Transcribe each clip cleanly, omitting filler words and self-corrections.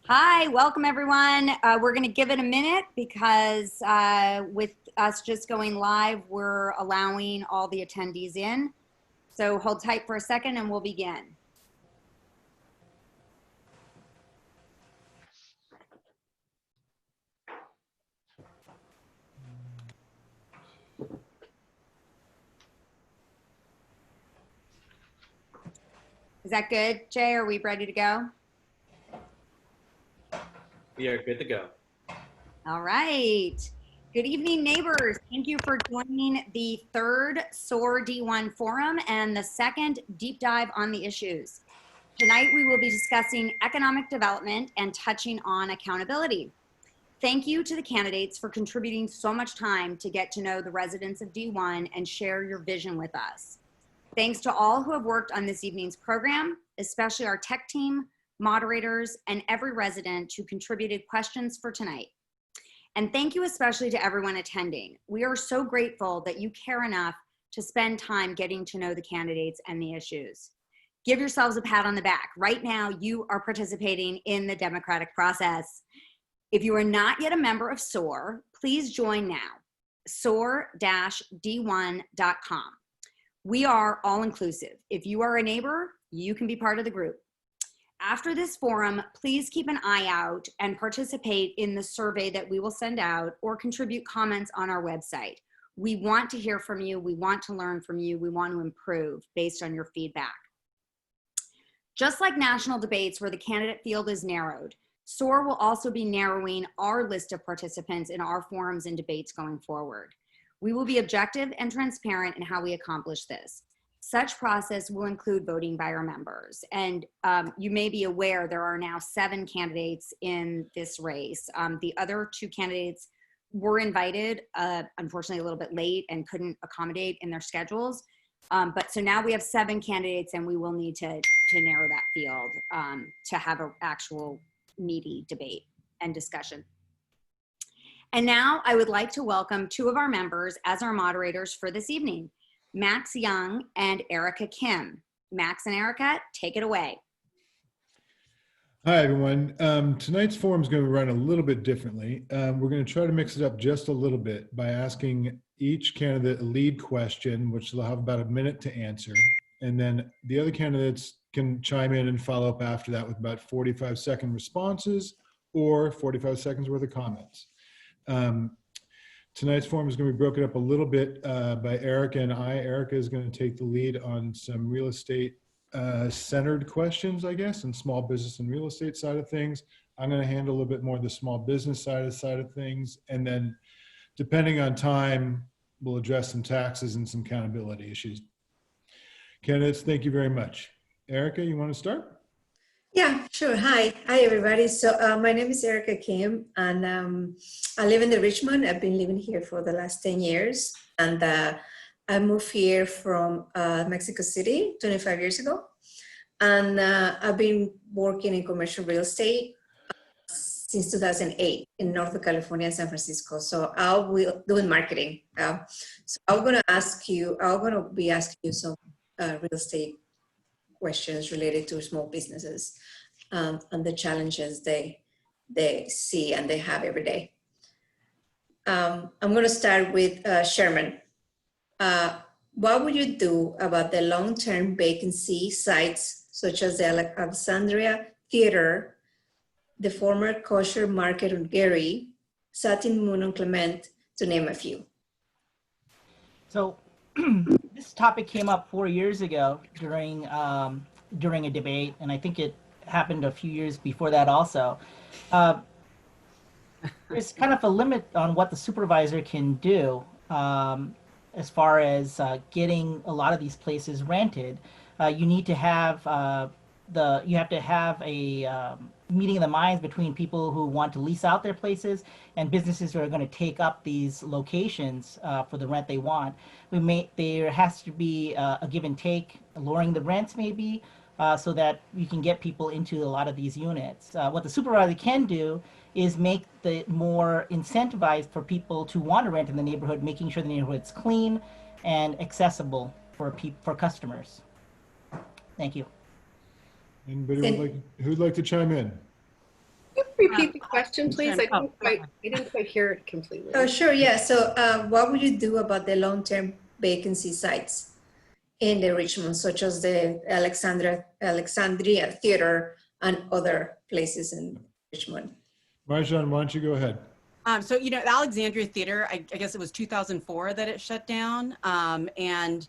Hi, welcome everyone. We're going to give it a minute because with us just going live, we're allowing all the attendees in. So hold tight for a second and we'll begin. Is that good, Jay? Are we ready to go? We are good to go. All right. Good evening, neighbors. Thank you for joining the third SOAR-D1 forum and the second deep dive on the issues. Tonight, we will be discussing economic development and touching on accountability. Thank you to the candidates for contributing so much time to get to know the residents of D1 and share your vision with us. Thanks to all who have worked on this evening's program, especially our tech team, moderators, and every resident who contributed questions for tonight. And thank you especially to everyone attending. We are so grateful that you care enough to spend time getting to know the candidates and the issues. Give yourselves a pat on the back. Right now, you are participating in the democratic process. If you are not yet a member of SOAR, please join now, SOAR-D1.com. We are all inclusive. If you are a neighbor, you can be part of the group. After this forum, please keep an eye out and participate in the survey that we will send out or contribute comments on our website. We want to hear from you. We want to learn from you. We want to improve based on your feedback. Just like national debates where the candidate field is narrowed, SOAR will also be narrowing our list of participants in our forums and debates going forward. We will be objective and transparent in how we accomplish this. Such process will include voting by our members. And you may be aware there are now 7 candidates in this race. The other 2 candidates were invited, unfortunately a little bit late and couldn't accommodate in their schedules. But so now we have 7 candidates and we will need to narrow that field to have an actual meaty debate and discussion. And now I would like to welcome 2 of our members as our moderators for this evening, Max Young and Erica Kim. Max and Erica, take it away. Hi, everyone. Tonight's forum is going to run a little bit differently. We're going to try to mix it up just a little bit by asking each candidate a lead question, which they'll have about a minute to answer. And then the other candidates can chime in and follow up after that with about 45-second responses or 45 seconds worth of comments. Tonight's forum is going to be broken up a little bit by Erica and I. Erica is going to take the lead on some real estate centered questions, I guess, and small business and real estate side of things. I'm going to handle a little bit more the small business side of things. And then depending on time, we'll address some taxes and some accountability issues. Candidates, thank you very much. Erica, you want to start? Yeah, sure. Hi everybody. So my name is Erica Kim, and I live in the Richmond. I've been living here for the last 10 years, and I moved here from Mexico City 25 years ago, and I've been working in commercial real estate since 2008 in Northern California and San Francisco. So I'll be doing marketing. So I'm going to be asking you some real estate questions related to small businesses and the challenges they see and they have every day. I'm going to start with Sherman. What would you do about the long-term vacancy sites such as the Alexandria Theater, the former kosher market on Gary, Satin Moon on Clement, to name a few? So this topic came up 4 years ago during a debate, and I think it happened a few years before that also. There's kind of a limit on what the supervisor can do as far as getting a lot of these places rented. You need to have a meeting of the minds between people who want to lease out their places and businesses who are going to take up these locations for the rent they want. There has to be a give and take, lowering the rents maybe, so that you can get people into a lot of these units. What the supervisor can do is make it more incentivized for people to want to rent in the neighborhood, making sure the neighborhood's clean and accessible for customers. Thank you. Anybody who'd like to chime in? repeat the question, please? I Oh, didn't quite hear it completely. Oh, sure, yeah. So what would you do about the long-term vacancy sites in the Richmond, such as the Alexandria Theater and other places in Richmond? Marjan, why don't you go ahead? So, you know, the Alexandria Theater, I guess it was 2004 that it shut down. And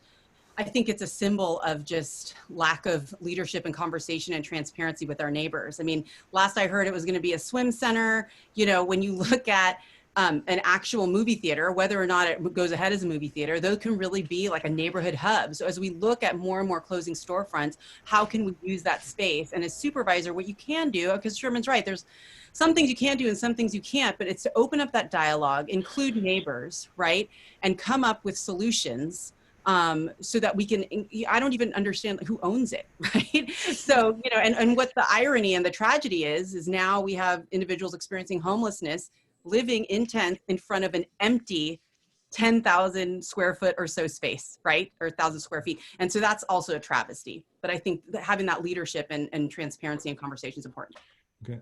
I think it's a symbol of just lack of leadership and conversation and transparency with our neighbors. I mean, last I heard it was going to be a swim center. You know, when you look at an actual movie theater, whether or not it goes ahead as a movie theater, those can really be like a neighborhood hub. So as we look at more and more closing storefronts, how can we use that space? And as supervisor, what you can do, because Sherman's right, there's some things you can do and some things you can't, but it's to open up that dialogue, include neighbors, right? And come up with solutions so that we can, I don't even understand who owns it, right? So, you know, and what the irony and the tragedy is now we have individuals experiencing homelessness living in tents in front of an empty 10,000 square foot or so space, right? Or 1,000 square feet. And so that's also a travesty. But I think that having that leadership and transparency and conversation is important. Okay.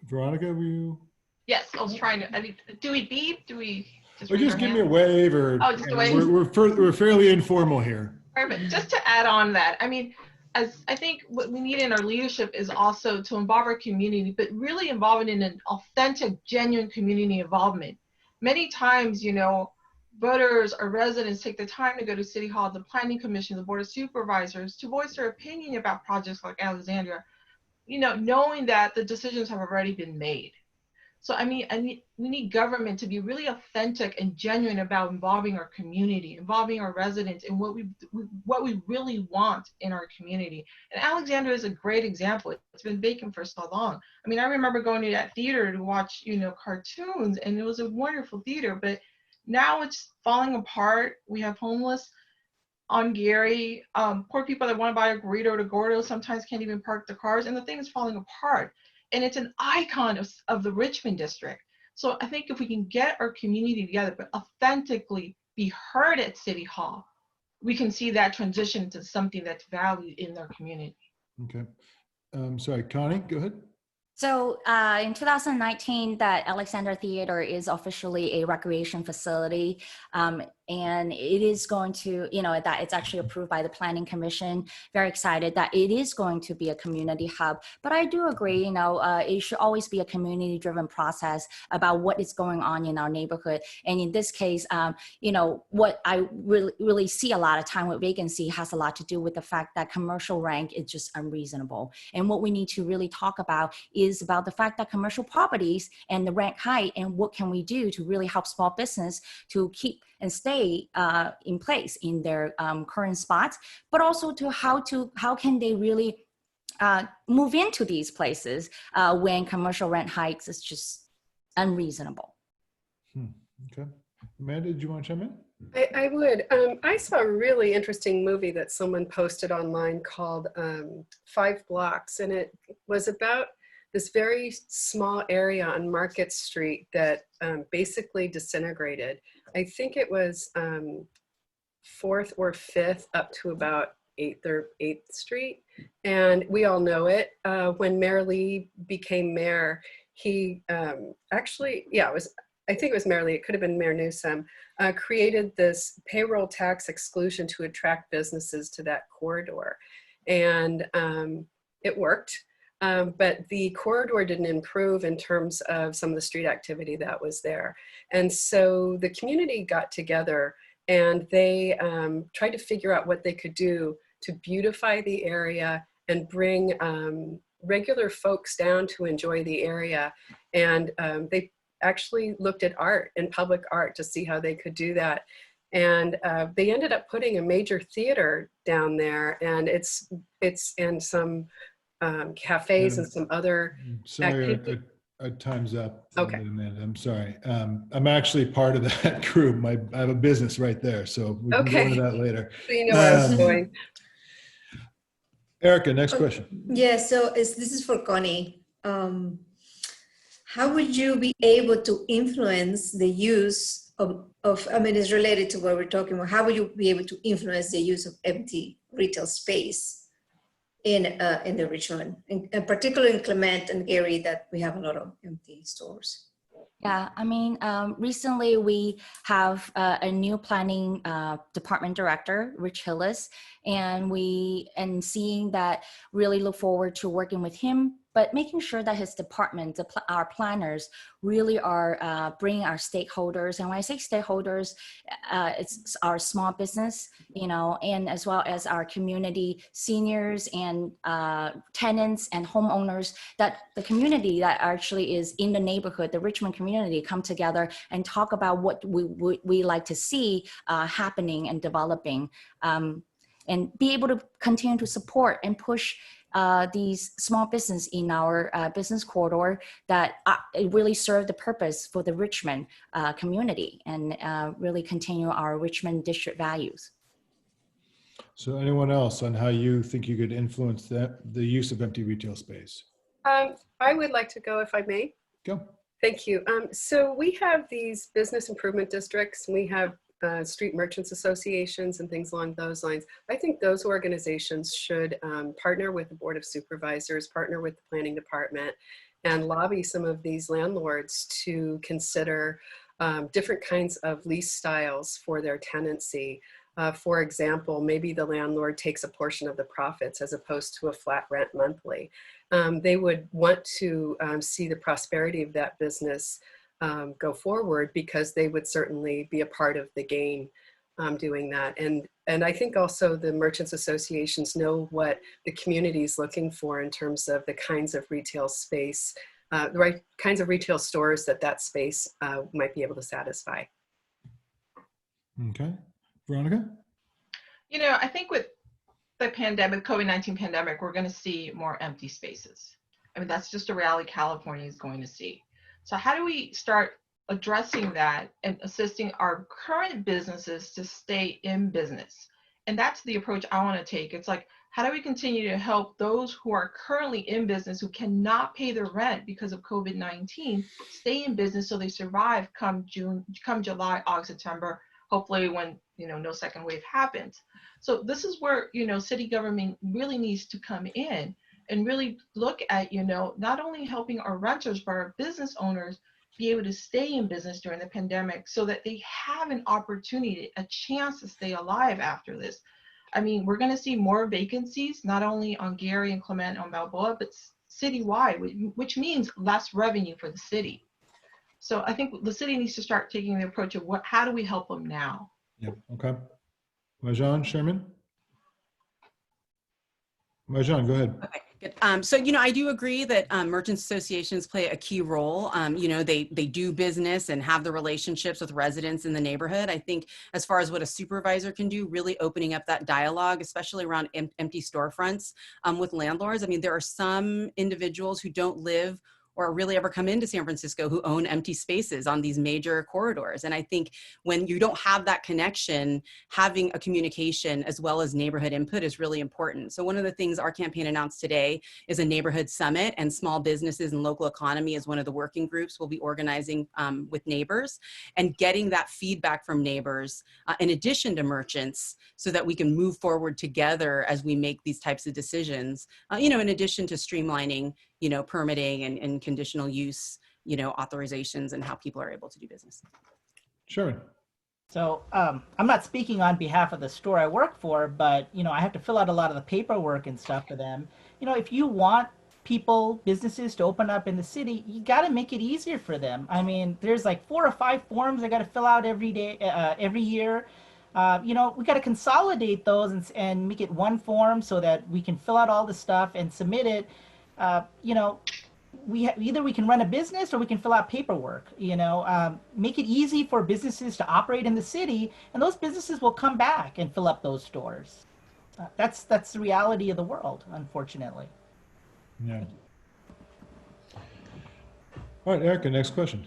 Veronica, were you? Yes, I was trying to, I think, do we beep? Do we just Or raise just our give me hand? a wave, or Oh, just a wave. we're fairly informal here. Perfect. Just to add on that, I mean, as I think what we need in our leadership is also to involve our community, but really involve it in an authentic, genuine community involvement. Many times, you know, voters or residents take the time to go to City Hall, the Planning Commission, the Board of Supervisors to voice their opinion about projects like Alexandria, you know, knowing that the decisions have already been made. So I mean, we need government to be really authentic and genuine about involving our community, involving our residents in what we really want in our community. And Alexandria is a great example. It's been vacant for so long. I mean, I remember going to that theater to watch, you know, cartoons, and it was a wonderful theater, but now it's falling apart. We have homeless on Gary, poor people that want to buy a burrito to Gordo sometimes can't even park the cars, and the thing is falling apart. And it's an icon of the Richmond district. So I think if we can get our community together, but authentically be heard at City Hall, we can see that transition to something that's valued in their community. Okay. Sorry, Connie, go ahead. So in 2019, that Alexander Theater is officially a recreation facility. And it is going to, you know, that it's actually approved by the Planning Commission. Very excited that it is going to be a community hub. But I do agree, you know, it should always be a community-driven process about what is going on in our neighborhood. And in this case, you know, what I really see a lot of time with vacancy has a lot to do with the fact that commercial rent is just unreasonable. And what we need to really talk about is about the fact that commercial properties and the rent height and what can we do to really help small business to keep and stay in place in their current spots, but also to how can they really move into these places when commercial rent hikes is just unreasonable. Okay. Amanda, did you want to chime in? I would. I saw a really interesting movie that someone posted online called 5 Blocks, and it was about this very small area on Market Street that basically disintegrated. I think it was 4th or 5th up to about 8th or 8th Street. And we all know it. When Mayor Lee became mayor, he actually, yeah, I think it was Mayor Lee, it could have been Mayor Newsom, created this payroll tax exclusion to attract businesses to that corridor. And it worked. But the corridor didn't improve in terms of some of the street activity that was there. And so the community got together and they tried to figure out what they could do to beautify the area and bring regular folks down to enjoy the area. And they actually looked at art and public art to see how they could do that. And they ended up putting a major theater down there, and it's in some cafes and some other Sorry, our time's up. Okay. Amanda, I'm sorry. I'm actually part of that group. I have a business right there, so we can go into that later. So you know where I was going. Erica, next question. Yeah, so this is for Connie. How would you be able to influence the use of, I mean, it's related to what we're talking about. How would you be able to influence the use of empty retail space in the Richmond, in particularly in Clement and Gary, that we have a lot of empty stores. Yeah, I mean, recently we have a new planning department director, Rich Hillis, and seeing that, really look forward to working with him, but making sure that his department, our planners, really are bringing our stakeholders. And when I say stakeholders, it's our small business, and as well as our community seniors and tenants and homeowners, that the community that actually is in the neighborhood, the Richmond community, come together and talk about what we like to see happening and developing, and be able to continue to support and push these small business in our business corridor that really serve the purpose for the Richmond community, and really continue our Richmond district values. So anyone else on how you think you could influence the use of empty retail space? I would like to go, if I may. Go. Thank you. So we have these business improvement districts, and we have street merchants associations and things along those lines. I think those organizations should partner with the Board of Supervisors, partner with the planning department, and lobby some of these landlords to consider different kinds of lease styles for their tenancy. For example, maybe the landlord takes a portion of the profits as opposed to a flat rent monthly. They would want to see the prosperity of that business go forward, because they would certainly be a part of the gain doing that. And I think also the merchants associations know what the community is looking for in terms of the kinds of retail space, the right kinds of retail stores that space might be able to satisfy. Okay. Veronica? I think with the pandemic, COVID-19 pandemic, we're going to see more empty spaces. I mean, that's just a reality California is going to see. So how do we start addressing that and assisting our current businesses to stay in business? And that's the approach I want to take. It's like, how do we continue to help those who are currently in business, who cannot pay their rent because of COVID-19, stay in business so they survive come July, August, September, hopefully when, no second wave happens. So this is where, city government really needs to come in and really look at, not only helping our renters, but our business owners be able to stay in business during the pandemic so that they have an opportunity, a chance to stay alive after this. I mean, we're going to see more vacancies, not only on Gary and Clement and Balboa, but citywide, which means less revenue for the city. So I think the city needs to start taking the approach of how do we help them now? Yep. Okay. Marjan, Sherman? Marjan, go ahead. Okay, good. So, I do agree that merchants associations play a key role. They do business and have the relationships with residents in the neighborhood. I think as far as what a supervisor can do, really opening up that dialogue, especially around empty storefronts with landlords. I mean, there are some individuals who don't live or really ever come into San Francisco who own empty spaces on these major corridors. And I think when you don't have that connection, having a communication as well as neighborhood input is really important. So one of the things our campaign announced today is a neighborhood summit, and small businesses and local economy is one of the working groups we'll be organizing with neighbors, and getting that feedback from neighbors in addition to merchants, so that we can move forward together as we make these types of decisions, in addition to streamlining permitting and conditional use, authorizations, and how people are able to do business. Sure. So I'm not speaking on behalf of the store I work for, but, I have to fill out a lot of the paperwork and stuff for them. If you want businesses to open up in the city, you got to make it easier for them. I mean, there's like 4 or 5 forms I got to fill out every year. We got to consolidate those and make it one form so that we can fill out all the stuff and submit it. Either we can run a business or we can fill out paperwork, make it easy for businesses to operate in the city, and those businesses will come back and fill up those stores. That's the reality of the world, unfortunately. Yeah. All right, Erica, next question.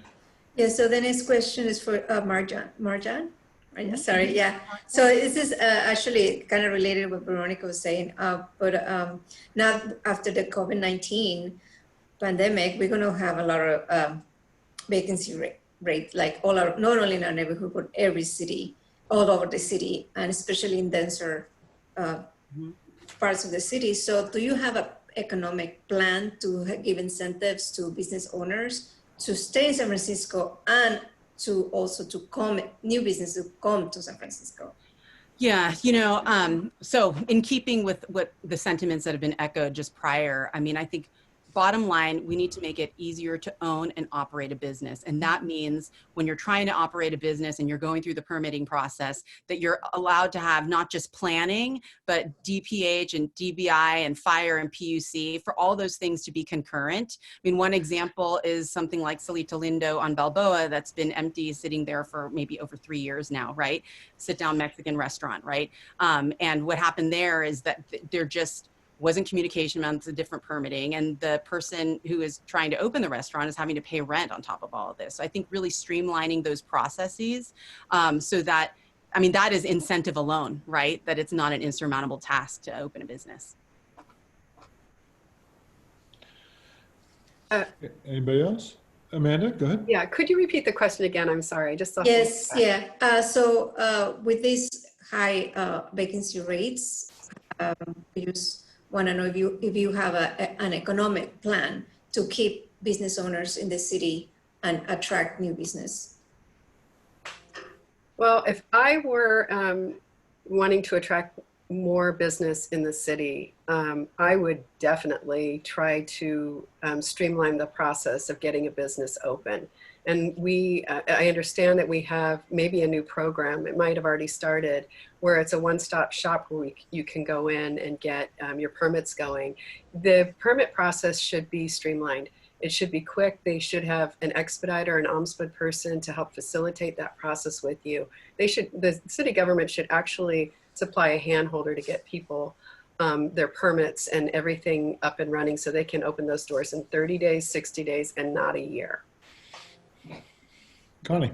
Yeah, so the next question is for Marjan? Sorry, yeah. So this is actually kind of related to what Veronica was saying, but now after the COVID-19 pandemic, we're going to have a lot of vacancy rate, like not only in our neighborhood, but every city, all over the city, and especially in denser parts of the city. So do you have an economic plan to give incentives to business owners to stay in San Francisco and to also to come, new business to come to San Francisco? Yeah, so in keeping with what the sentiments that have been echoed just prior, I mean, I think bottom line, we need to make it easier to own and operate a business. And that means when you're trying to operate a business and you're going through the permitting process, that you're allowed to have not just planning, but DPH and DBI and fire and PUC for all those things to be concurrent. I mean, one example is something like Salita Lindo on Balboa that's been empty, sitting there for maybe over 3 years now, right? Sit down Mexican restaurant, right? And what happened there is that there just wasn't communication amounts of different permitting, and the person who is trying to open the restaurant is having to pay rent on top of all of this. So I think really streamlining those processes so that, I mean, that is incentive alone, right? That it's not an insurmountable task to open a business. Anybody else? Amanda, go ahead. Yeah, could you repeat the question again? I'm sorry, I just saw. Yes, yeah. So with these high vacancy rates, we just want to know if you have an economic plan to keep business owners in the city and attract new business. Well, if I were wanting to attract more business in the city, I would definitely try to streamline the process of getting a business open. And I understand that we have maybe a new program, it might have already started, where it's a one-stop shop where you can go in and get your permits going. The permit process should be streamlined. It should be quick. They should have an expediter, an ombudsman person to help facilitate that process with you. The city government should actually supply a handholder to get people their permits and everything up and running so they can open those doors in 30 days, 60 days, and not a year. Connie.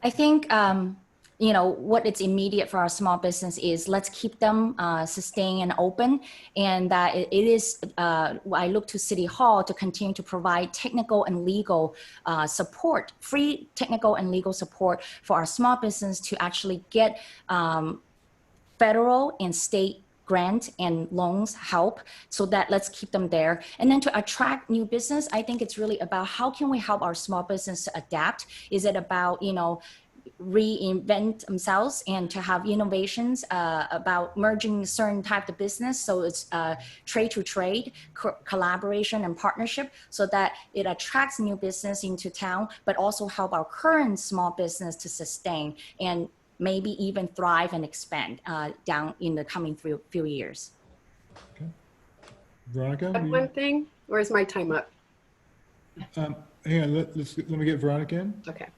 I think, what it's immediate for our small business is let's keep them sustained and open. And that it is, I look to City Hall to continue to provide technical and legal support, free technical and legal support for our small business to actually get federal and state grant and loans help, so that let's keep them there. And then to attract new business, I think it's really about how can we help our small business to adapt? Is it about, reinvent themselves and to have innovations about merging certain type of business? So it's trade to trade, collaboration and partnership, so that it attracts new business into town, but also help our current small business to sustain and maybe even thrive and expand down in the coming few years. Okay. Veronica? One thing, or is my time up? Hang on, let me get Veronica in. Okay.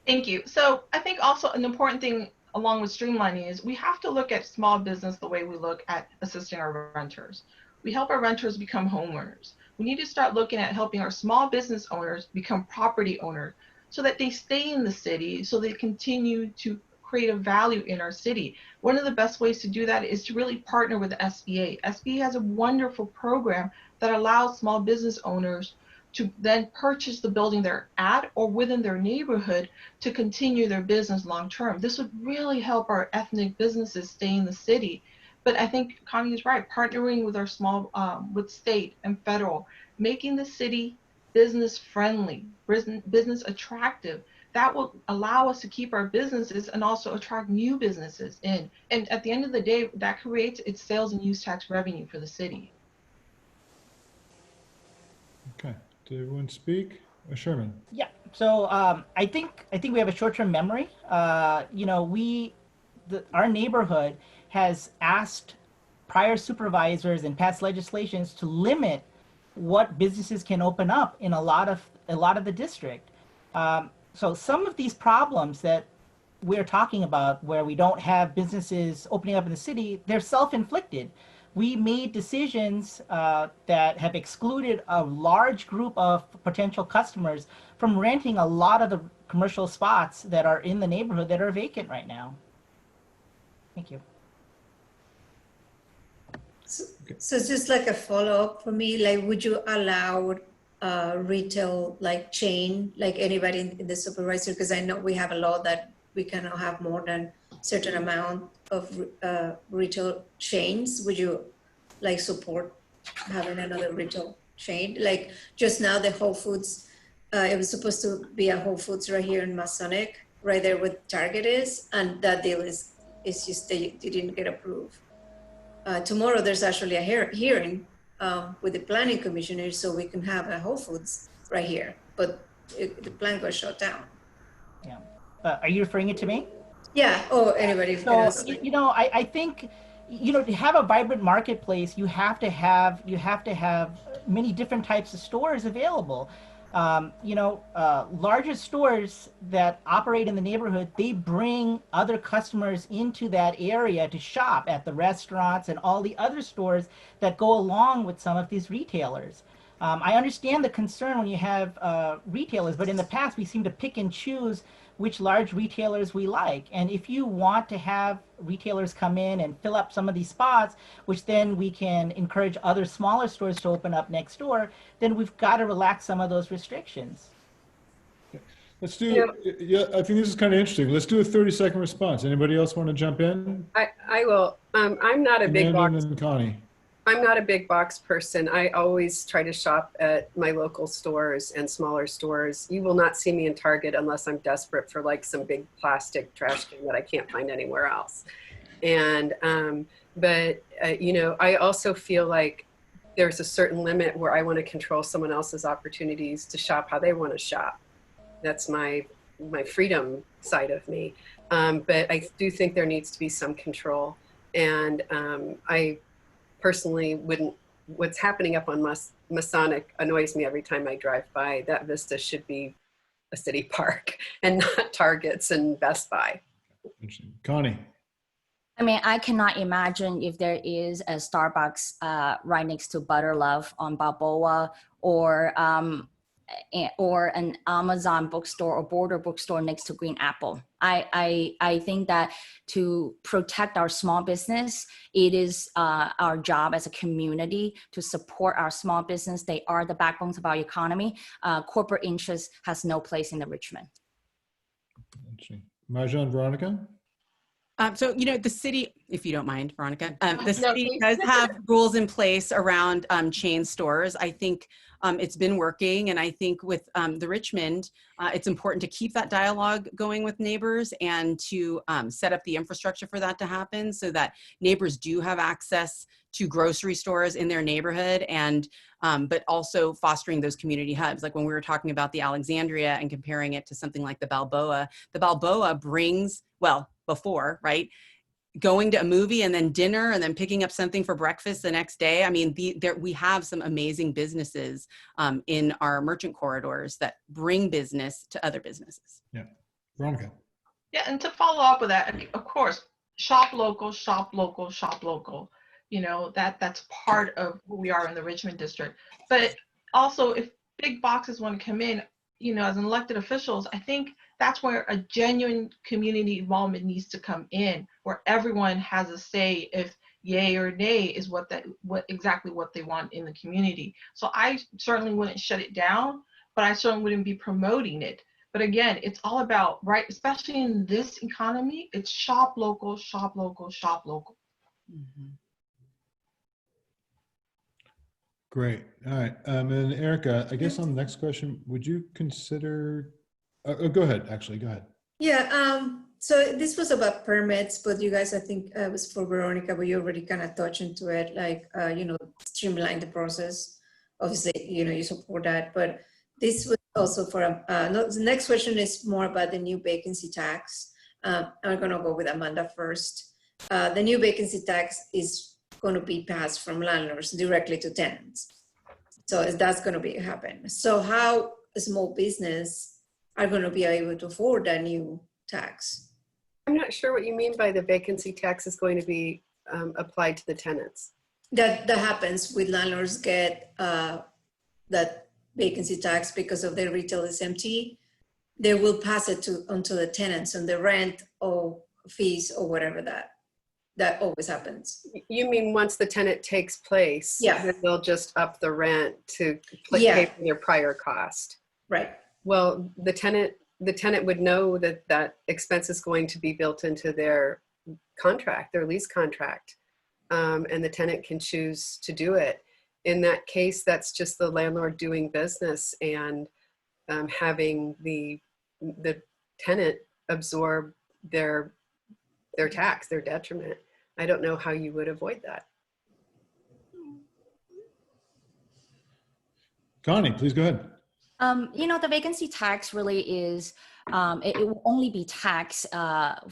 Thank you. So I think also an important thing along with streamlining is we have to look at small business the way we look at assisting our renters. We help our renters become homeowners. We need to start looking at helping our small business owners become property owners, so that they stay in the city, so they continue to create a value in our city. One of the best ways to do that is to really partner with the SBA. SBA has a wonderful program that allows small business owners to then purchase the building they're at or within their neighborhood to continue their business long term. This would really help our ethnic businesses stay in the city. But I think Connie is right, partnering with our with state and federal, making the city business friendly, business attractive, that will allow us to keep our businesses and also attract new businesses in. And at the end of the day, that creates its sales and use tax revenue for the city. Okay, did everyone speak? Sherman. Yeah. So I think we have a short-term memory. Our neighborhood has asked prior supervisors and past legislations to limit what businesses can open up in a lot of the district. So some of these problems that we're talking about, where we don't have businesses opening up in the city, they're self-inflicted. We made decisions that have excluded a large group of potential customers from renting a lot of the commercial spots that are in the neighborhood that are vacant right now. Thank you. So just like a follow-up for me, like, would you allow retail like chain, like anybody in the supervisor? Because I know we have a law that we cannot have more than certain amount of retail chains, would you like support having another retail chain? Like just now the Whole Foods, it was supposed to be a Whole Foods right here in Masonic, right there where Target is, and that deal is just they didn't get approved. Tomorrow there's actually a hearing with the planning commissioner, so we can have a Whole Foods right here, but the plan got shut down. Yeah. Are you referring it to me? Yeah. Oh, anybody So, else? I think, to have a vibrant marketplace, you have to have many different types of stores available. Larger stores that operate in the neighborhood, they bring other customers into that area to shop at the restaurants and all the other stores that go along with some of these retailers. I understand the concern when you have retailers, but in the past we seem to pick and choose which large retailers we like. And if you want to have retailers come in and fill up some of these spots, which then we can encourage other smaller stores to open up next door, then we've got to relax some of those restrictions. Let's do, yeah, I think this is kind of interesting. Let's do a 30-second response. Anybody else want to jump in? I will. I'm not a big box. And Connie. I'm not a big box person. I always try to shop at my local stores and smaller stores. You will not see me in Target unless I'm desperate for like some big plastic trash can that I can't find anywhere else. And, I also feel like there's a certain limit where I want to control someone else's opportunities to shop how they want to shop. That's my freedom side of me. But I do think there needs to be some control. And I personally wouldn't, what's happening up on Masonic annoys me every time I drive by. That Vista should be a city park and not Targets and Best Buy. Interesting. Connie. I mean, I cannot imagine if there is a Starbucks right next to Butter Love on Balboa, or an Amazon bookstore or Border bookstore next to Green Apple. I think that to protect our small business, it is our job as a community to support our small business. They are the backbones of our economy. Corporate interest has no place in the Richmond. Marja and Veronica? So, the city, if you don't mind, Veronica, the city does have rules in place around chain stores. I think it's been working. And I think with the Richmond, it's important to keep that dialogue going with neighbors and to set up the infrastructure for that to happen so that neighbors do have access to grocery stores in their neighborhood, and but also fostering those community hubs. Like when we were talking about the Alexandria and comparing it to something like the Balboa brings, well, before, right? Going to a movie and then dinner and then picking up something for breakfast the next day. I mean, we have some amazing businesses in our merchant corridors that bring business to other businesses. Yeah. Veronica. Yeah, and to follow up with that, of course, shop local, shop local, shop local. That's part of who we are in the Richmond district. But also, if big boxes want to come in, as elected officials, I think that's where a genuine community involvement needs to come in, where everyone has a say if yay or nay is what exactly what they want in the community. So I certainly wouldn't shut it down, but I certainly wouldn't be promoting it. But again, it's all about, right, especially in this economy, it's shop local, shop local, shop local. Mm-hmm. Great. All right. And Erica, I guess on the next question, would you consider, go ahead, actually, go ahead. Yeah, so this was about permits, but you guys, I think it was for Veronica, but you already kind of touched into it, like, streamline the process. Obviously, you support that, but this was also for, the next question is more about the new vacancy tax. I'm gonna go with Amanda first. The new vacancy tax is going to be passed from landlords directly to tenants. So that's going to happen. So how a small business are going to be able to afford that new tax? I'm not sure what you mean by the vacancy tax is going to be applied to the tenants. That happens with landlords get that vacancy tax because of their retail is empty. They will pass it onto the tenants on the rent or fees or whatever that always happens. You mean once the tenant takes place, yeah, then they'll just up the rent to pay for their prior cost? Right. Well, the tenant the tenant would know that that expense is going to be built into their contract, their lease contract, and the tenant can choose to do it. In that case, that's just the landlord doing business and having the tenant absorb their tax, their detriment. I don't know how you would avoid that. Connie, please go ahead. The vacancy tax really is, it will only be taxed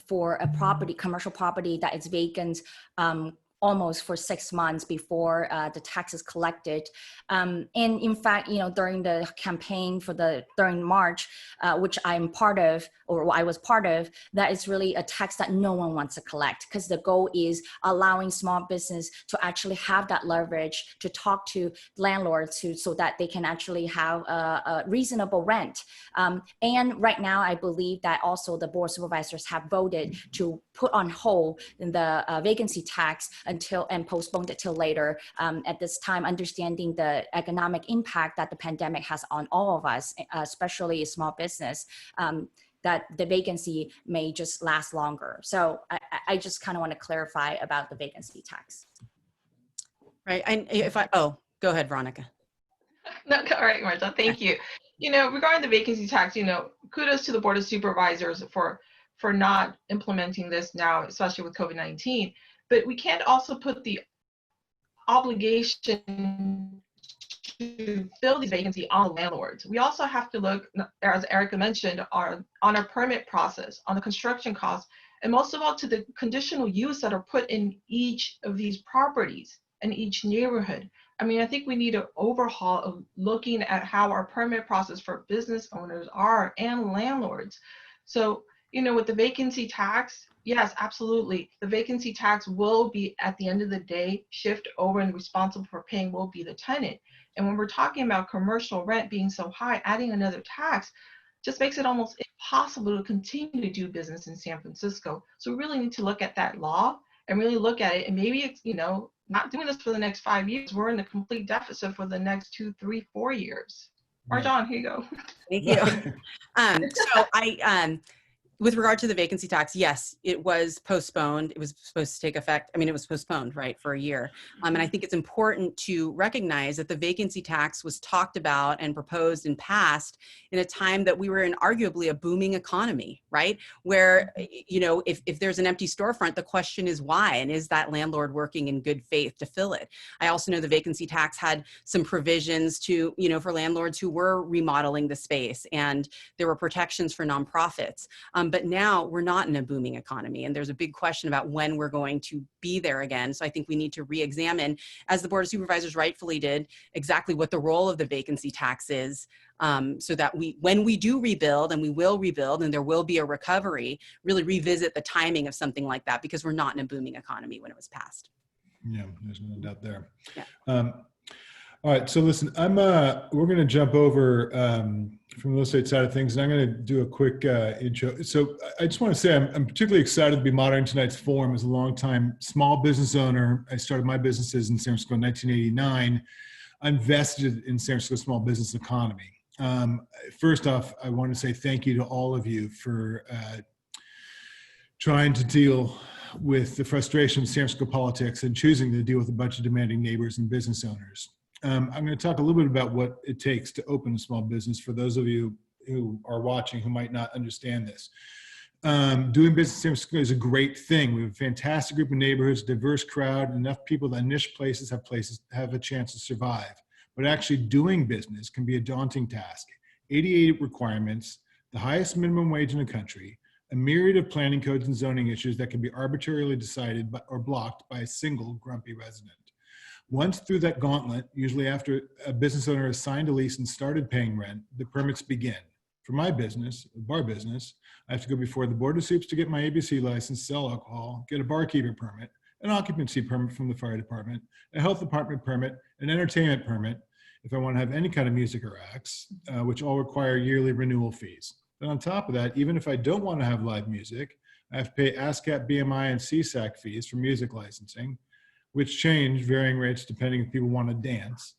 for a property, commercial property that is vacant almost for 6 months before the tax is collected. And in fact, during the campaign during March, which I'm part of, or I was part of, that is really a tax that no one wants to collect, because the goal is allowing small business to actually have that leverage to talk to landlords so that they can actually have a reasonable rent. And right now, I believe that also the board of supervisors have voted to put on hold the vacancy tax and postponed it till later. At this time, understanding the economic impact that the pandemic has on all of us, especially small business, that the vacancy may just last longer. So I just kind of want to clarify about the vacancy tax. Right. And go ahead, Veronica. No, all right, Marta, thank you. Regarding the vacancy tax, kudos to the Board of Supervisors for not implementing this now, especially with COVID-19. But we can't also put the obligation to fill these vacancies on landlords. We also have to look, as Erica mentioned, on our permit process, on the construction costs, and most of all to the conditional use that are put in each of these properties and each neighborhood. I think we need an overhaul of looking at how our permit process for business owners are and landlords. So, with the vacancy tax, yes, absolutely. The vacancy tax will be, at the end of the day, shift over, and responsible for paying will be the tenant. And when we're talking about commercial rent being so high, adding another tax just makes it almost impossible to continue to do business in San Francisco. So we really need to look at that law and really look at it. And maybe it's, not doing this for the next 5 years. We're in a complete deficit for the next 2, 3, 4 years. Marjan, here you go. Thank you. With regard to the vacancy tax, yes, it was postponed. It was supposed to take effect. It was postponed, right, for a year. And I think it's important to recognize that the vacancy tax was talked about and proposed and passed in a time that we were in arguably a booming economy, right? Where, if there's an empty storefront, the question is why, and is that landlord working in good faith to fill it? I also know the vacancy tax had some provisions to, for landlords who were remodeling the space, and there were protections for nonprofits. But now we're not in a booming economy, and there's a big question about when we're going to be there again. So I think we need to re-examine, as the Board of Supervisors rightfully did, exactly what the role of the vacancy tax is, so that when we do rebuild, and we will rebuild, and there will be a recovery, really revisit the timing of something like that, because we're not in a booming economy when it was passed. Yeah, there's no doubt there. Yeah. All right, so listen, we're going to jump over from the real estate side of things, and I'm going to do a quick intro. So I just want to say I'm particularly excited to be moderating tonight's forum. As a longtime small business owner, I started my businesses in San Francisco in 1989. I'm vested in San Francisco small business economy. First off, I want to say thank you to all of you for trying to deal with the frustration of San Francisco politics and choosing to deal with a bunch of demanding neighbors and business owners. I'm going to talk a little bit about what it takes to open a small business for those of you who are watching who might not understand this. Doing business in San Francisco is a great thing. We have a fantastic group of neighborhoods, diverse crowd, enough people that niche places have a chance to survive. But actually doing business can be a daunting task. 88 requirements, the highest minimum wage in the country, a myriad of planning codes and zoning issues that can be arbitrarily decided or blocked by a single grumpy resident. Once through that gauntlet, usually after a business owner has signed a lease and started paying rent, the permits begin. For my business, a bar business, I have to go before the Board of Soups to get my ABC license, sell alcohol, get a barkeeper permit, an occupancy permit from the fire department, a health department permit, an entertainment permit, if I want to have any kind of music or acts, which all require yearly renewal fees. Then on top of that, even if I don't want to have live music, I have to pay ASCAP, BMI, and CSAC fees for music licensing, which change varying rates depending if people want to dance.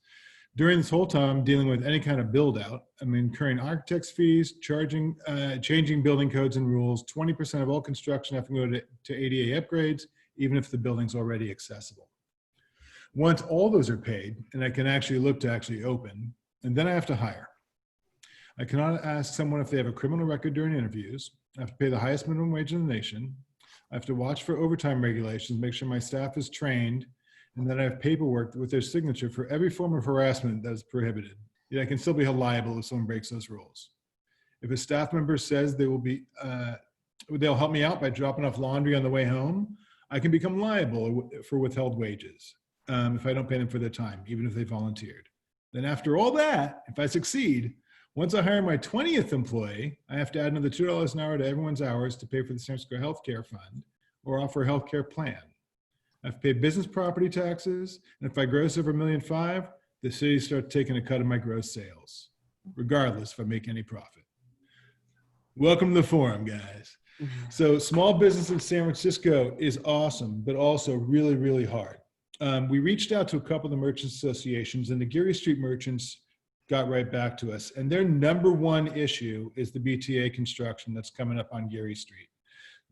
During this whole time, I'm dealing with any kind of build out. I'm incurring architect's fees, changing building codes and rules. 20% of all construction have to go to ADA upgrades, even if the building's already accessible. Once all those are paid, and I can actually look to actually open, and then I have to hire. I cannot ask someone if they have a criminal record during interviews. I have to pay the highest minimum wage in the nation. I have to watch for overtime regulations, make sure my staff is trained, and then I have paperwork with their signature for every form of harassment that is prohibited. Yet I can still be held liable if someone breaks those rules. If a staff member says they'll help me out by dropping off laundry on the way home, I can become liable for withheld wages if I don't pay them for their time, even if they volunteered. Then after all that, if I succeed, once I hire my 20th employee, I have to add another $2 an hour to everyone's hours to pay for the San Francisco Healthcare Fund or offer a healthcare plan. I have to pay business property taxes, and if I gross over $1.5 million, the city starts taking a cut of my gross sales, regardless if I make any profit. Welcome to the forum, guys. So small business in San Francisco is awesome, but also really, really hard. We reached out to a couple of the merchants associations, and the Geary Street merchants got right back to us. And their number one issue is the BTA construction that's coming up on Geary Street.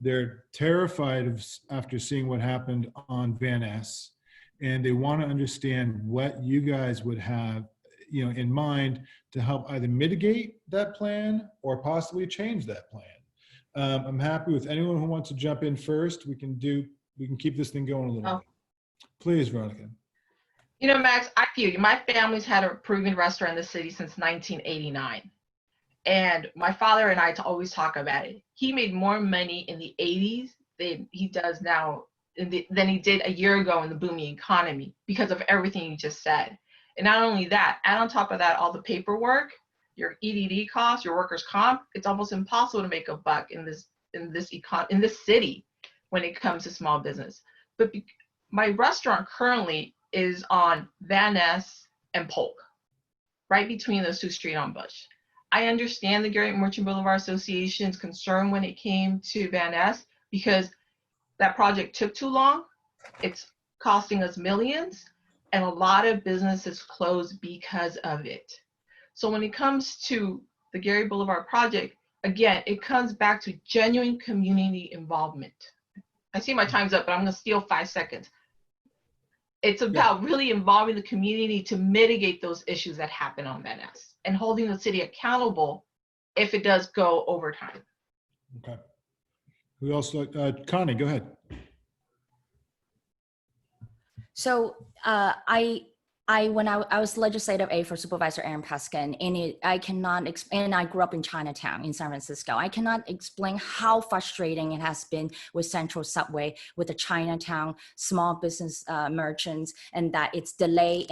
They're terrified after seeing what happened on Van Ness, and they want to understand what you guys would have, in mind to help either mitigate that plan or possibly change that plan. I'm happy with anyone who wants to jump in first. We can keep this thing going a little bit. Please, Veronica. Max, I feel you. My family's had a proven restaurant in the city since 1989. And my father and I always talk about it. He made more money in the 80s than he does now, than he did a year ago in the booming economy because of everything you just said. And not only that, add on top of that, all the paperwork, your EDD costs, your workers' comp, it's almost impossible to make a buck in this city when it comes to small business. But my restaurant currently is on Van Ness and Polk, right between those two streets on Bush. I understand the Geary Merchant Boulevard Association's concern when it came to Van Ness because that project took too long. It's costing us millions, and a lot of businesses closed because of it. So when it comes to the Geary Boulevard project, again, it comes back to genuine community involvement. I see my time's up, but I'm gonna steal 5 seconds. It's about really involving the community to mitigate those issues that happen on Van Ness and holding the city accountable if it does go over time. Okay. Who else? Connie, go ahead. So when I was legislative aide for Supervisor Aaron Peskin, and I grew up in Chinatown in San Francisco. I cannot explain how frustrating it has been with Central Subway, with the Chinatown small business merchants, and that it's delay.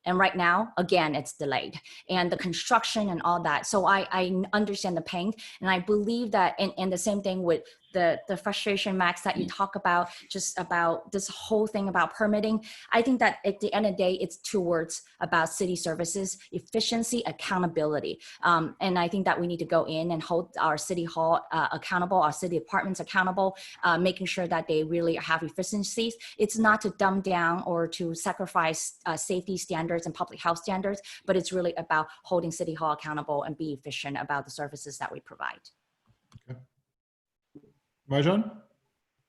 And right now, again, it's delayed. And the construction and all that. So I understand the pain. And I believe that, and the same thing with the frustration, Max, that you talk about, just about this whole thing about permitting. I think that at the end of the day, it's two words about city services: efficiency, accountability. And I think that we need to go in and hold our city hall accountable, our city departments accountable, making sure that they really have efficiencies. It's not to dumb down or to sacrifice safety standards and public health standards, but it's really about holding city hall accountable and be efficient about the services that we provide. Okay. Marjan?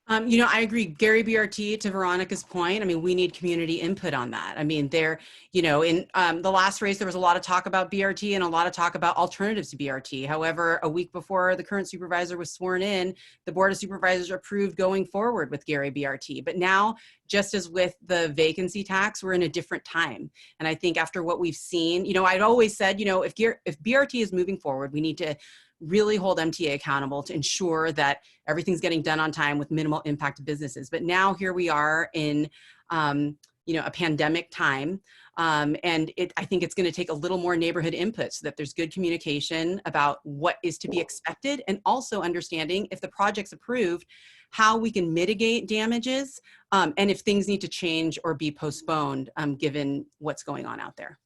I agree, Gary BRT, to Veronica's point. I mean, we need community input on that. I mean, in the last race, there was a lot of talk about BRT and a lot of talk about alternatives to BRT. However, a week before the current supervisor was sworn in, the Board of Supervisors approved going forward with Gary BRT. But now, just as with the vacancy tax, we're in a different time. And I think after what we've seen, I'd always said, if BRT is moving forward, we need to really hold MTA accountable to ensure that everything's getting done on time with minimal impact to businesses. But now here we are in, a pandemic time. And I think it's going to take a little more neighborhood input so that there's good communication about what is to be expected, and also understanding if the project's approved, how we can mitigate damages, and if things need to change or be postponed, given what's going on out there.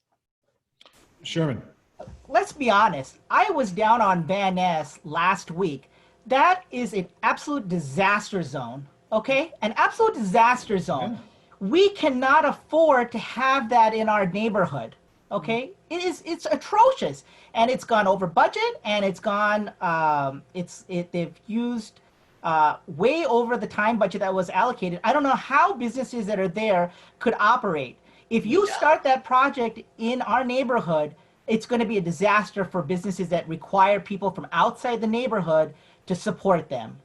Sherman. Let's be honest. I was down on Van Ness last week. That is an absolute disaster zone, okay? An absolute disaster zone. Yeah. We cannot afford to have that in our neighborhood, Okay, it's atrocious, and it's gone over budget, and it's gone they've used way over the time budget that was allocated. I don't know how businesses that are there could operate. If you start that project in our neighborhood, it's going to be a disaster for businesses that require people from outside the neighborhood to support them.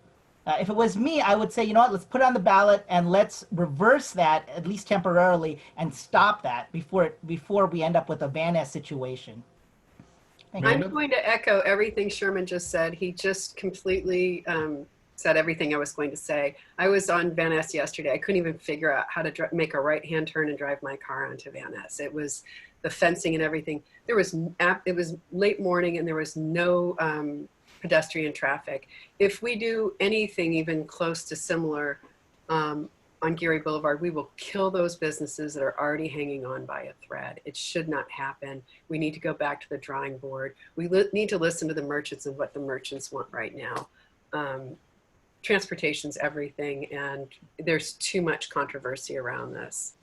If it was me, I would say, you know what, let's put it on the ballot and let's reverse that, at least temporarily, and stop that before we end up with a Van Ness situation. Thank you. I'm going to echo everything Sherman just said. He just completely said everything I was going to say. I was on Van Ness yesterday. I couldn't even figure out how to make a right-hand turn and drive my car onto Van Ness. It was the fencing and everything. It was late morning and there was no pedestrian traffic. If we do anything even close to similar on Geary Boulevard, we will kill those businesses that are already hanging on by a thread. It should not happen. We need to go back to the drawing board. We need to listen to the merchants and what the merchants want right now. Transportation's everything, and there's too much controversy around this.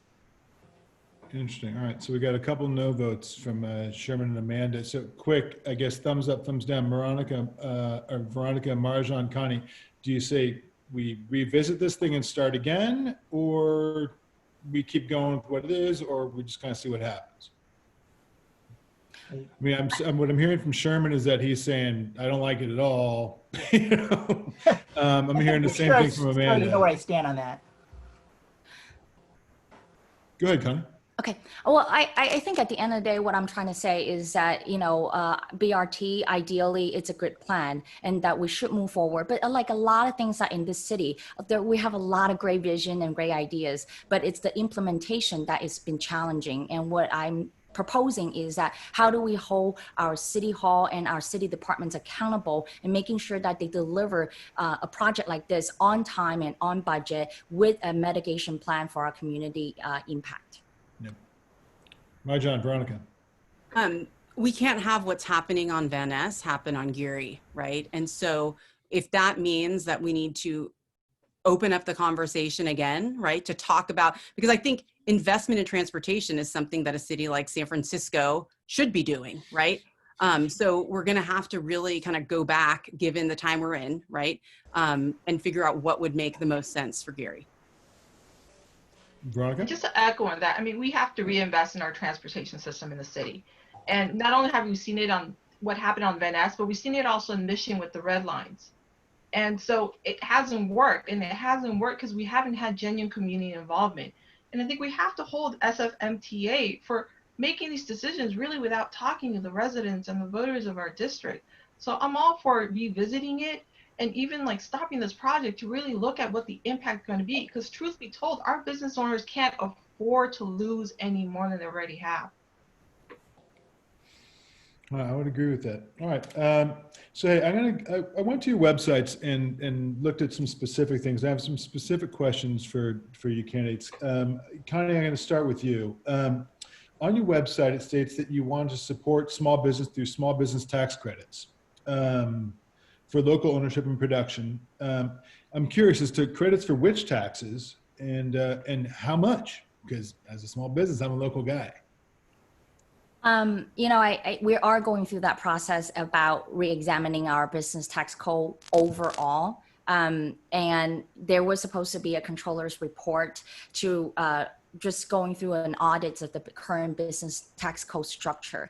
Interesting. All right. So we got a couple no votes from Sherman and Amanda. So quick, I guess, thumbs up, thumbs down. Veronica, Marjan, Connie, do you say we revisit this thing and start again, or we keep going with what it is, or we just kind of see what happens? I mean, what I'm hearing from Sherman is that he's saying, I don't like it at all. You know? I'm hearing the same thing from Amanda. You know where I stand on that. Go ahead, Connie. Okay. Well, I think at the end of the day, what I'm trying to say is that, you know, BRT, ideally, it's a good plan and that we should move forward. But like a lot of things that in this city, we have a lot of great vision and great ideas, but it's the implementation that has been challenging. And what I'm proposing is that how do we hold our city hall and our city departments accountable and making sure that they deliver a project like this on time and on budget with a mitigation plan for our community impact. Yep. Marjan, Veronica. We can't have what's happening on Van Ness happen on Geary, right? And so if that means that we need to open up the conversation again, right, to talk about, because I think investment in transportation is something that a city like San Francisco should be doing, right? So we're going to have to really kind of go back, given the time we're in, right, and figure out what would make the most sense for Geary. Veronica? Just to echo on that, I mean, we have to reinvest in our transportation system in the city. And not only have we seen it on what happened on Van Ness, but we've seen it also in Mission with the red lines. And so it hasn't worked, and it hasn't worked because we haven't had genuine community involvement. And I think we have to hold SFMTA for making these decisions really without talking to the residents and the voters of our district. So I'm all for revisiting it and even like stopping this project to really look at what the impact is going to be. Because truth be told, our business owners can't afford to lose any more than they already have. I would agree with that. All right. So hey, I went to your websites and looked at some specific things. I have some specific questions for you candidates. Connie, I'm going to start with you. On your website, it states that you want to support small business through small business tax credits for local ownership and production. I'm curious as to credits for which taxes and how much, because as a small business, I'm a local guy. You know, we are going through that process about re-examining our business tax code overall. And there was supposed to be a controller's report to just going through an audit of the current business tax code structure.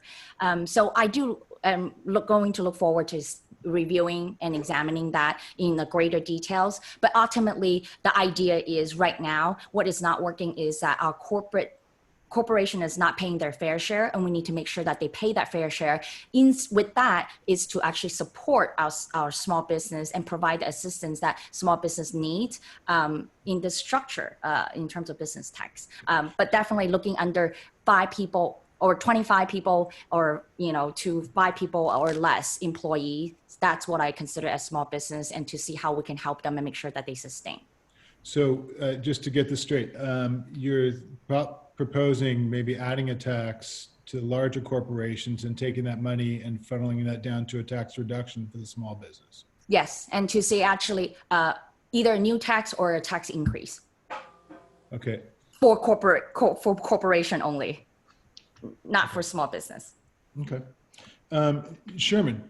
So I do going to look forward to reviewing and examining that in the greater details. But ultimately, the idea is right now, what is not working is that our corporation is not paying their fair share, and we need to make sure that they pay that fair share. With that is to actually support our small business and provide the assistance that small business needs in the structure in terms of business tax. But definitely looking under 5 people or 25 people or, you know, to 5 people or less employees. That's what I consider as small business, and to see how we can help them and make sure that they sustain. So just to get this straight, you're proposing maybe adding a tax to larger corporations and taking that money and funneling that down to a tax reduction for the small business. Yes, and to say actually either a new tax or a tax increase. Okay. For corporation only. not for small business. Okay. Sherman,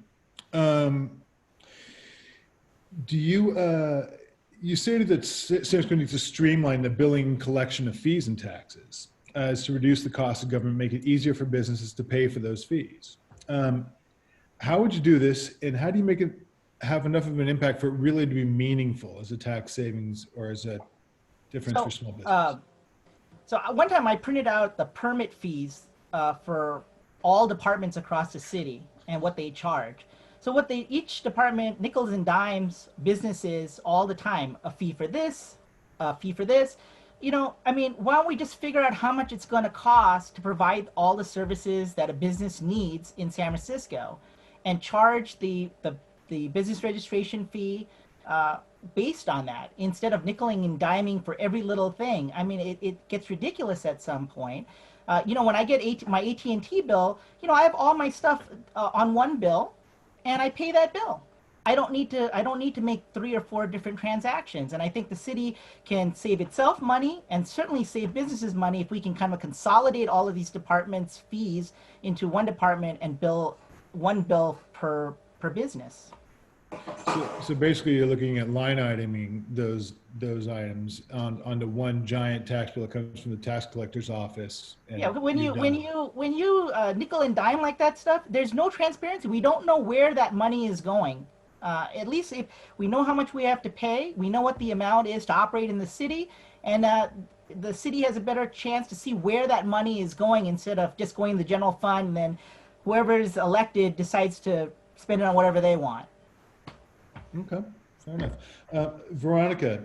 do you stated that San Francisco needs to streamline the billing and collection of fees and taxes as to reduce the cost of government, make it easier for businesses to pay for those fees. How would you do this, and how do you make it have enough of an impact for it really to be meaningful as a tax savings or as a difference for small business? So one time I printed out the permit fees for all departments across the city and what they charge. So what each department, nickels and dimes, businesses all the time, a fee for this, a fee for this. You know, I mean, why don't we just figure out how much it's going to cost to provide all the services that a business needs in San Francisco, and charge the business registration fee based on that, instead of nickeling and diming for every little thing. I mean, it gets ridiculous at some point. You know, when I get my AT&T bill, you know, I have all my stuff on one bill, and I pay that bill. I don't need to make 3 or 4 different transactions. And I think the city can save itself money and certainly save businesses money if we can kind of consolidate all of these departments' fees into one department and bill one bill per business. So basically, you're looking at line iteming those items onto one giant tax bill that comes from the tax collector's office. And yeah, when you nickel and dime like that stuff, there's no transparency. We don't know where that money is going. At least if we know how much we have to pay, we know what the amount is to operate in the city, and the city has a better chance to see where that money is going instead of just going to the general fund and then whoever is elected decides to spend it on whatever they want. Okay, fair enough. Veronica,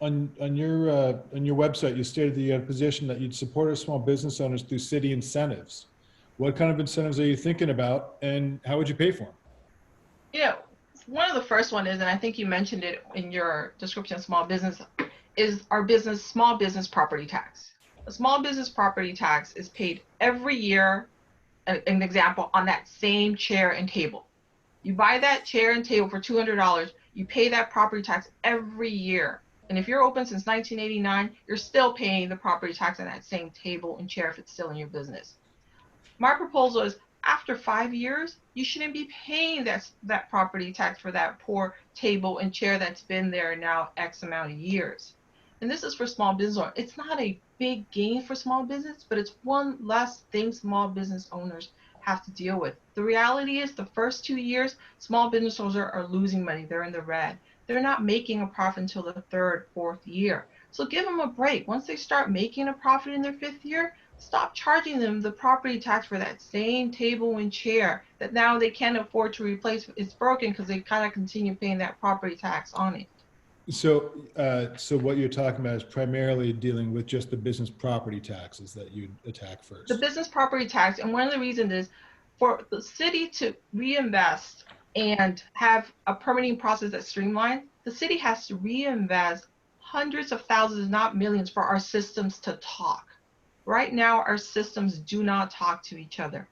on your website, you stated that you had a position that you'd support our small business owners through city incentives. What kind of incentives are you thinking about, and how would you pay for them? Yeah, one of the first one is, and I think you mentioned it in your description of small business, is our small business property tax. A small business property tax is paid every year, an example, on that same chair and table. You buy that chair and table for $200, you pay that property tax every year. And if you're open since 1989, you're still paying the property tax on that same table and chair if it's still in your business. My proposal is, after 5 years, you shouldn't be paying that property tax for that poor table and chair that's been there now X amount of years. And this is for small business owners. It's not a big gain for small business, but it's one less thing small business owners have to deal with. The reality is the first 2 years, small business owners are losing money. They're in the red. They're not making a profit until the 3rd, 4th year. So give them a break. Once they start making a profit in their 5th year, stop charging them the property tax for that same table and chair that now they can't afford to replace. It's broken because they kind of continue paying that property tax on it. So what you're talking about is primarily dealing with just the business property taxes that you attack first. The business property tax, and one of the reasons is for the city to reinvest and have a permitting process that's streamlined, the city has to reinvest hundreds of thousands, not millions, for our systems to talk. Right now, our systems do not talk to each other.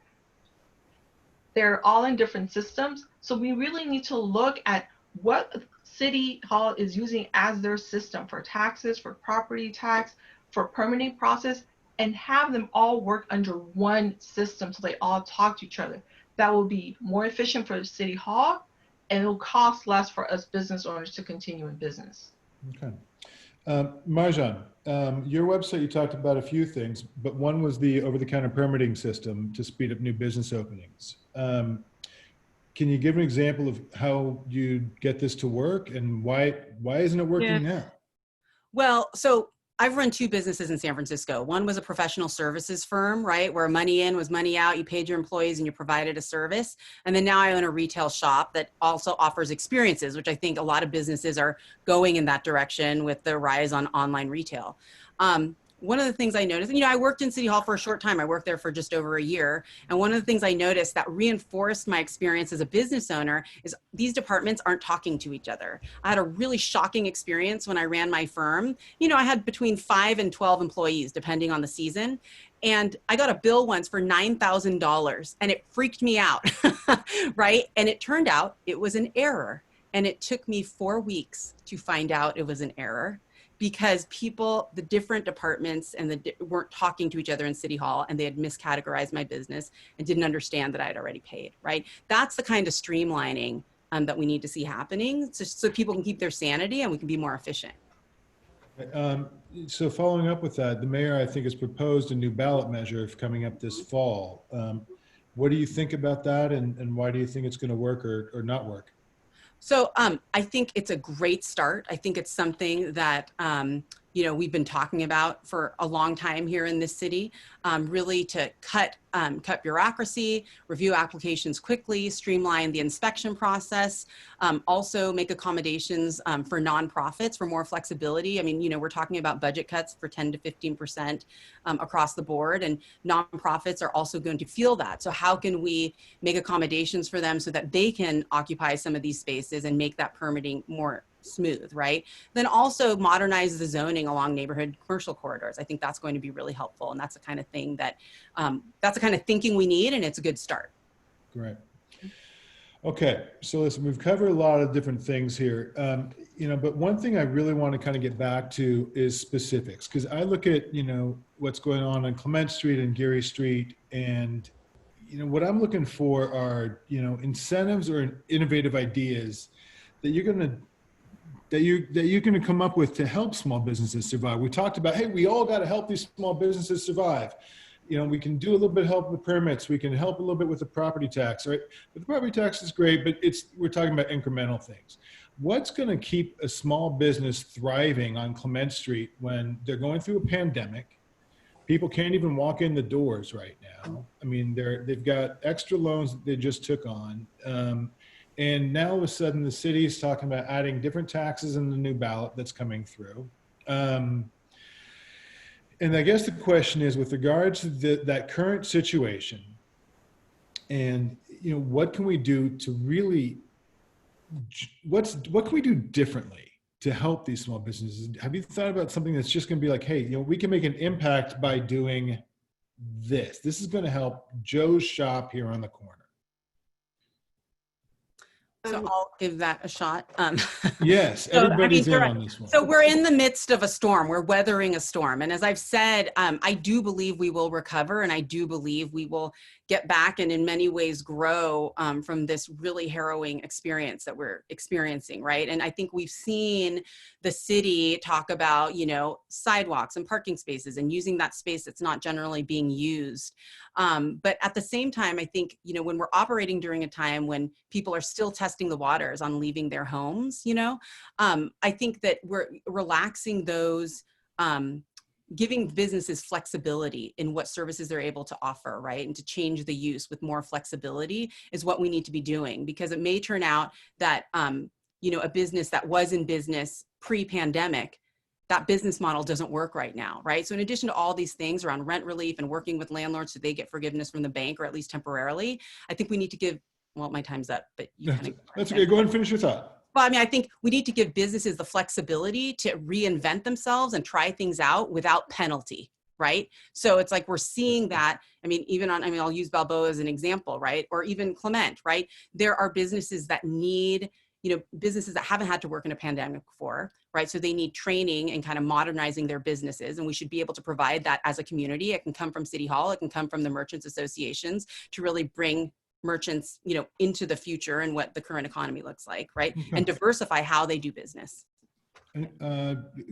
They're all in different systems, so we really need to look at what City Hall is using as their system for taxes, for property tax, for permitting process, and have them all work under one system so they all talk to each other. That will be more efficient for City Hall, and it will cost less for us business owners to continue in business. Okay. Marjan, your website, you talked about a few things, but one was the over-the-counter permitting system to speed up new business openings. Can you give an example of how you get this to work, and why isn't it working now? Well, so I've run 2 businesses in San Francisco. One was a professional services firm, right, where money in was money out. You paid your employees and you provided a service. And then now I own a retail shop that also offers experiences, which I think a lot of businesses are going in that direction with the rise on online retail. One of the things I noticed, and I worked in City Hall for a short time. I worked there for just over a year. And one of the things I noticed that reinforced my experience as a business owner is these departments aren't talking to each other. I had a really shocking experience when I ran my firm. I had between 5 and 12 employees, depending on the season. And I got a bill once for $9,000 and it freaked me out, right? And it turned out it was an error. And it took me 4 weeks to find out it was an error. because the different departments weren't talking to each other in City Hall, and they had miscategorized my business and didn't understand that I had already paid, right? That's the kind of streamlining that we need to see happening, so people can keep their sanity and we can be more efficient. So following up with that, the mayor, I think, has proposed a new ballot measure coming up this fall. What do you think about that, and why do you think it's going to work or not work? So I think it's a great start. I think it's something that we've been talking about for a long time here in this city, really to cut bureaucracy, review applications quickly, streamline the inspection process, also make accommodations for nonprofits for more flexibility. I mean, we're talking about budget cuts for 10 to 15% across the board, and nonprofits are also going to feel that. So how can we make accommodations for them so that they can occupy some of these spaces and make that permitting more smooth, right? Then also modernize the zoning along neighborhood commercial corridors. I think that's going to be really helpful, and that's the kind of thing that that's the kind of thinking we need, and it's a good start. Great. Okay, so listen, we've covered a lot of different things here, but one thing I really want to kind of get back to is specifics, because I look at what's going on Clement Street and Geary Street, and what I'm looking for are incentives or innovative ideas that you're going to come up with to help small businesses survive. We talked about, hey, we all got to help these small businesses survive. We can do a little bit of help with permits. We can help a little bit with the property tax, right? But the property tax is great, but we're talking about incremental things. What's going to keep a small business thriving on Clement Street when they're going through a pandemic? People can't even walk in the doors right now. I mean, they've got extra loans that they just took on. And now all of a sudden the city is talking about adding different taxes in the new ballot that's coming through. And I guess the question is, with regards to that current situation, and what can we do to really, what can we do differently to help these small businesses? Have you thought about something that's just going to be like, hey, we can make an impact by doing this. This is going to help Joe's shop here on the corner. So I'll give that a shot. Yes, everybody's in on this one. So we're in the midst of a storm. We're weathering a storm. And as I've said, I do believe we will recover, and I do believe we will get back and in many ways grow from this really harrowing experience that we're experiencing, right? And I think we've seen the city talk about, sidewalks and parking spaces and using that space that's not generally being used. But at the same time, I think, when we're operating during a time when people are still testing the waters on leaving their homes, I think that we're relaxing those, giving businesses flexibility in what services they're able to offer, right? And to change the use with more flexibility is what we need to be doing, because it may turn out that, a business that was in business pre-pandemic, that business model doesn't work right now, right? So in addition to all these things around rent relief and working with landlords so they get forgiveness from the bank, or at least temporarily, I think we need to give, well, my time's up, but you kind of. That's okay, go ahead and finish your thought. Well, I mean, I think we need to give businesses the flexibility to reinvent themselves and try things out without penalty, right? So it's like we're seeing that. I mean, I'll use Balboa as an example, right? Or even Clement, right? There are businesses that need, businesses that haven't had to work in a pandemic before, right? So they need training and kind of modernizing their businesses. And we should be able to provide that as a community. It can come from City Hall. It can come from the merchants associations to really bring merchants, into the future and what the current economy looks like, right? Okay. And diversify how they do business.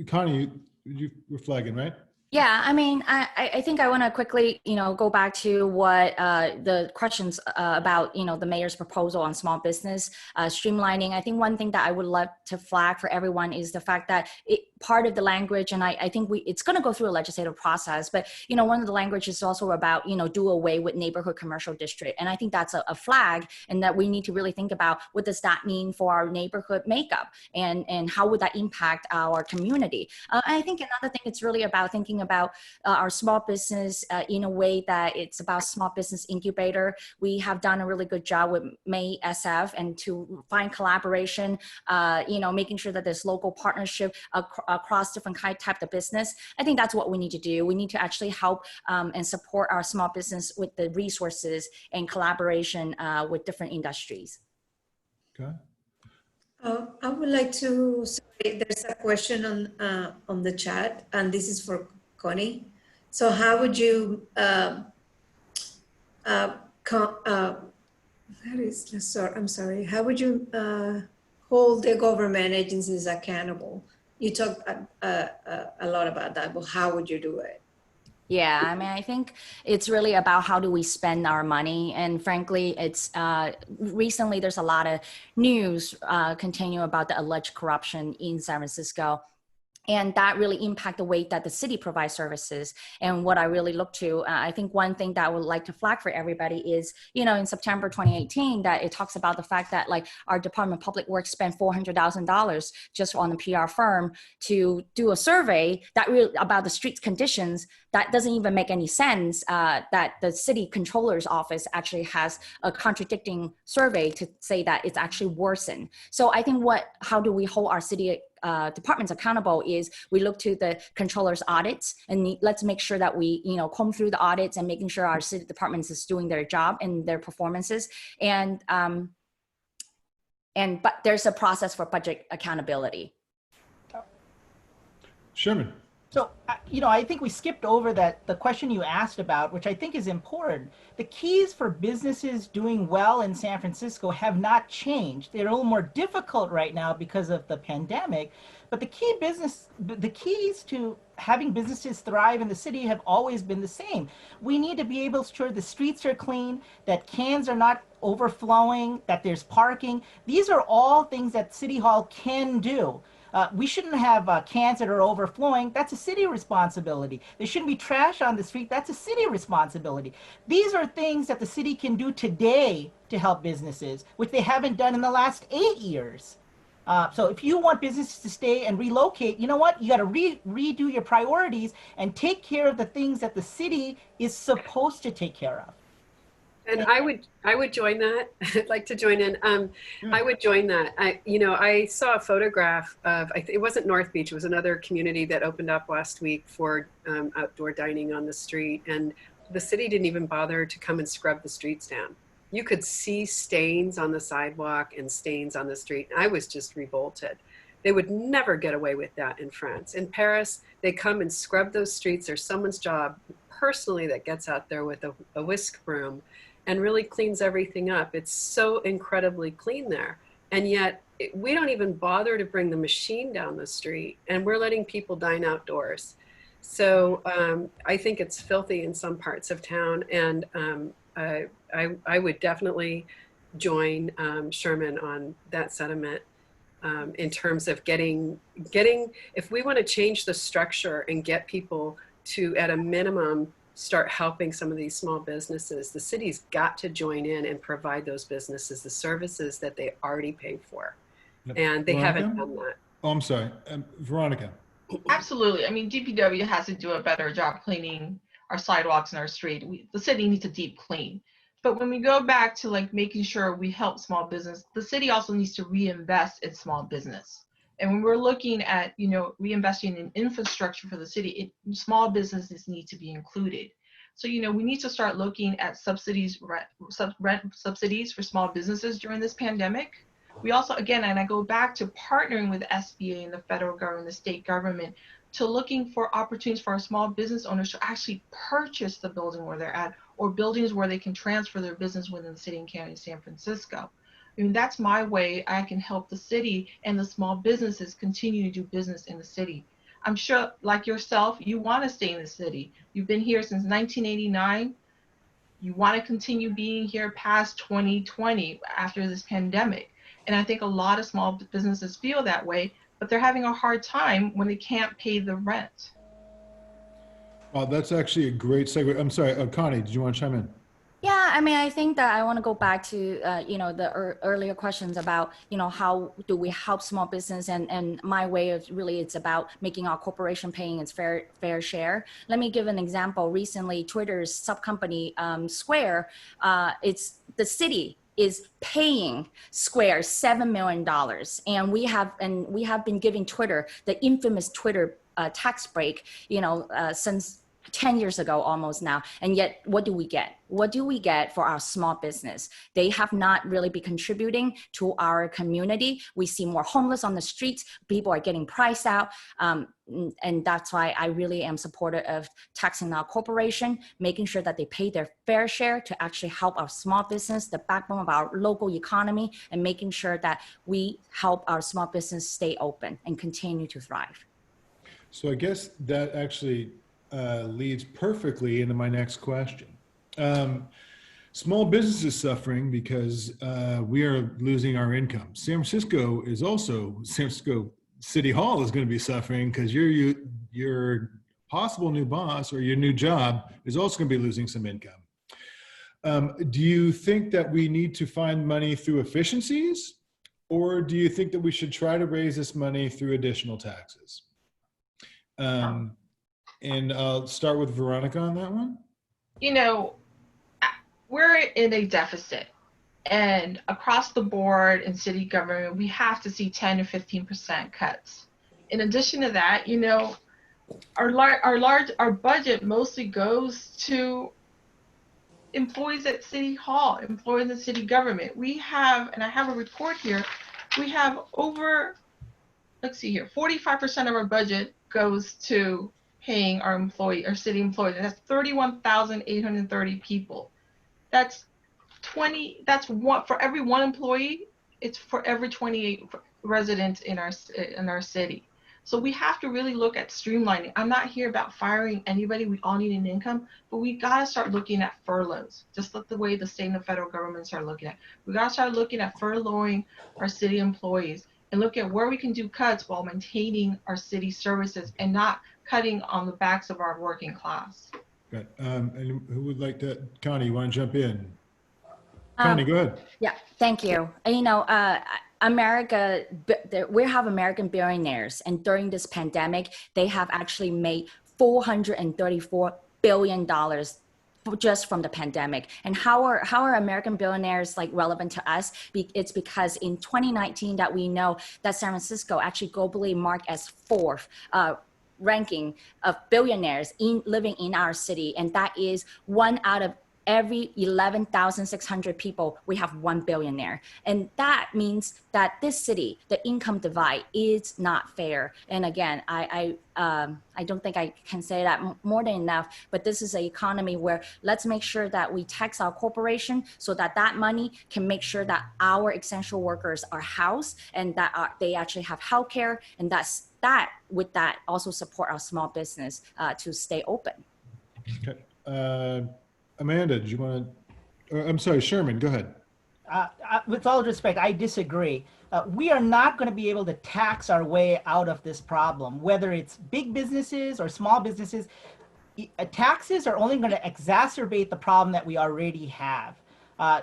Connie, you were flagging, right? Yeah, I mean, I think I want to quickly, go back to what the questions about, the mayor's proposal on small business streamlining. I think one thing that I would love to flag for everyone is the fact that part of the language, and I think it's going to go through a legislative process, but, one of the language is also about, do away with neighborhood commercial district. And I think that's a flag, and that we need to really think about what does that mean for our neighborhood makeup, and how would that impact our community. I think another thing, it's really about thinking about our small business in a way that it's about small business incubator. We have done a really good job with May SF, and to find collaboration, making sure that there's local partnership across different types of business. I think that's what we need to do. We need to actually help and support our small business with the resources and collaboration with different industries. Okay. I would like to, sorry, there's a question on the chat, and this is for Connie. So how would you, uh, sorry, I'm sorry, how would you hold the government agencies accountable? You talked a lot about that, but how would you do it? Yeah, I mean, I think it's really about how do we spend our money. And frankly, it's recently there's a lot of news continue about the alleged corruption in San Francisco. And that really impact the way that the city provides services. And what I really look to, I think one thing that I would like to flag for everybody is, you know, in September 2018, that it talks about the fact that like our Department of Public Works spent $400,000 just on a PR firm to do a survey that really about the streets conditions. That doesn't even make any sense, that the city controller's office actually has a contradicting survey to say that it's actually worsened. So I think how do we hold our city departments accountable is we look to the controller's audits, and let's make sure that we, you know, comb through the audits and making sure our city departments is doing their job and their performances. But there's a process for budget accountability. Sherman. So, you know, I think we skipped over the question you asked about, which I think is important. The keys for businesses doing well in San Francisco have not changed. They're a little more difficult right now because of the pandemic, but the keys to having businesses thrive in the city have always been the same. We need to be able to ensure the streets are clean, that cans are not overflowing, that there's parking. These are all things that City Hall can do. We shouldn't have cans that are overflowing. That's a city responsibility. There shouldn't be trash on the street. That's a city responsibility. These are things that the city can do today to help businesses, which they haven't done in the last 8 years. So if you want businesses to stay and relocate, you know what? You got to redo your priorities and take care of the things that the city is supposed to take care of. And I would join that. I'd like to join in. I would join that. I saw a photograph of, it wasn't North Beach, it was another community that opened up last week for outdoor dining on the street. And the city didn't even bother to come and scrub the streets down. You could see stains on the sidewalk and stains on the street. I was just revolted. They would never get away with that in France. In Paris, they come and scrub those streets. There's someone's job personally that gets out there with a whisk broom and really cleans everything up. It's so incredibly clean there. And yet we don't even bother to bring the machine down the street, and we're letting people dine outdoors. So I think it's filthy in some parts of town. And I would definitely join Sherman on that sentiment in terms of getting, if we want to change the structure and get people to, at a minimum, start helping some of these small businesses, the city's got to join in and provide those businesses the services that they already pay for. And they haven't done that. Oh, I'm sorry. Veronica. Absolutely. I mean, DPW has to do a better job cleaning our sidewalks and our street. The city needs a deep clean. But when we go back to like making sure we help small business, the city also needs to reinvest in small business. And when we're looking at, you know, reinvesting in infrastructure for the city, small businesses need to be included. So, you know, we need to start looking at subsidies, rent subsidies for small businesses during this pandemic. We also, again, and I go back to partnering with SBA and the federal government, the state government, to looking for opportunities for our small business owners to actually purchase the building where they're at, or buildings where they can transfer their business within the city and county of San Francisco. I mean, that's my way I can help the city and the small businesses continue to do business in the city. I'm sure, like yourself, you want to stay in the city. You've been here since 1989. You want to continue being here past 2020 after this pandemic. And I think a lot of small businesses feel that way, but they're having a hard time when they can't pay the rent. That's actually a great segue. I'm sorry, Connie, did you want to chime in? Yeah, I mean, I think that I want to go back to, you know, the earlier questions about, you know, how do we help small business, and my way of really, it's about making our corporation paying its fair share. Let me give an example. Recently, Twitter's sub-company, Square, it's the city is paying Square $7 million. And we have been giving Twitter the infamous Twitter tax break, you know, since 10 years ago almost now. And yet, what do we get? What do we get for our small business? They have not really been contributing to our community. We see more homeless on the streets. People are getting priced out. And that's why I really am supportive of taxing our corporation, making sure that they pay their fair share to actually help our small business, the backbone of our local economy, and making sure that we help our small business stay open and continue to thrive. So I guess that actually leads perfectly into my next question. Small business is suffering because we are losing our income. San Francisco City Hall is going to be suffering because your possible new boss or your new job is also going to be losing some income. Do you think that we need to find money through efficiencies, or do you think that we should try to raise this money through additional taxes? And I'll start with Veronica on that one. You know, we're in a deficit, and across the board in city government, we have to see 10 to 15% cuts. In addition to that, you know, our budget mostly goes to employees at City Hall, employees in city government. We have, and I have a report here, we have over, let's see here, 45% of our budget goes to paying our city employees. And that's 31,830 people. That's one for every one employee. It's for every 28 residents in our city. So we have to really look at streamlining. I'm not here about firing anybody. We all need an income, but we got to start looking at furloughs, just like the way the state and the federal governments are looking at. We got to start looking at furloughing our city employees and look at where we can do cuts while maintaining our city services and not cutting on the backs of our working class. Good. And who would like to? Connie, you want to jump in? Connie, go ahead. Yeah, thank you. You know, we have American billionaires, and during this pandemic, they have actually made $434 billion just from the pandemic. And how are American billionaires like relevant to us? It's because in 2019 that we know that San Francisco actually globally marked as fourth ranking of billionaires living in our city, and that is 1 out of every 11,600 people, we have one billionaire. And that means that this city, the income divide is not fair. And again, I don't think I can say that more than enough, but this is an economy where let's make sure that we tax our corporation so that that money can make sure that our essential workers are housed and that they actually have healthcare, and that with that also support our small business to stay open. Okay. Amanda, did you want to? I'm sorry, Sherman, go ahead. With all respect, I disagree. We are not going to be able to tax our way out of this problem, whether it's big businesses or small businesses. Taxes are only going to exacerbate the problem that we already have.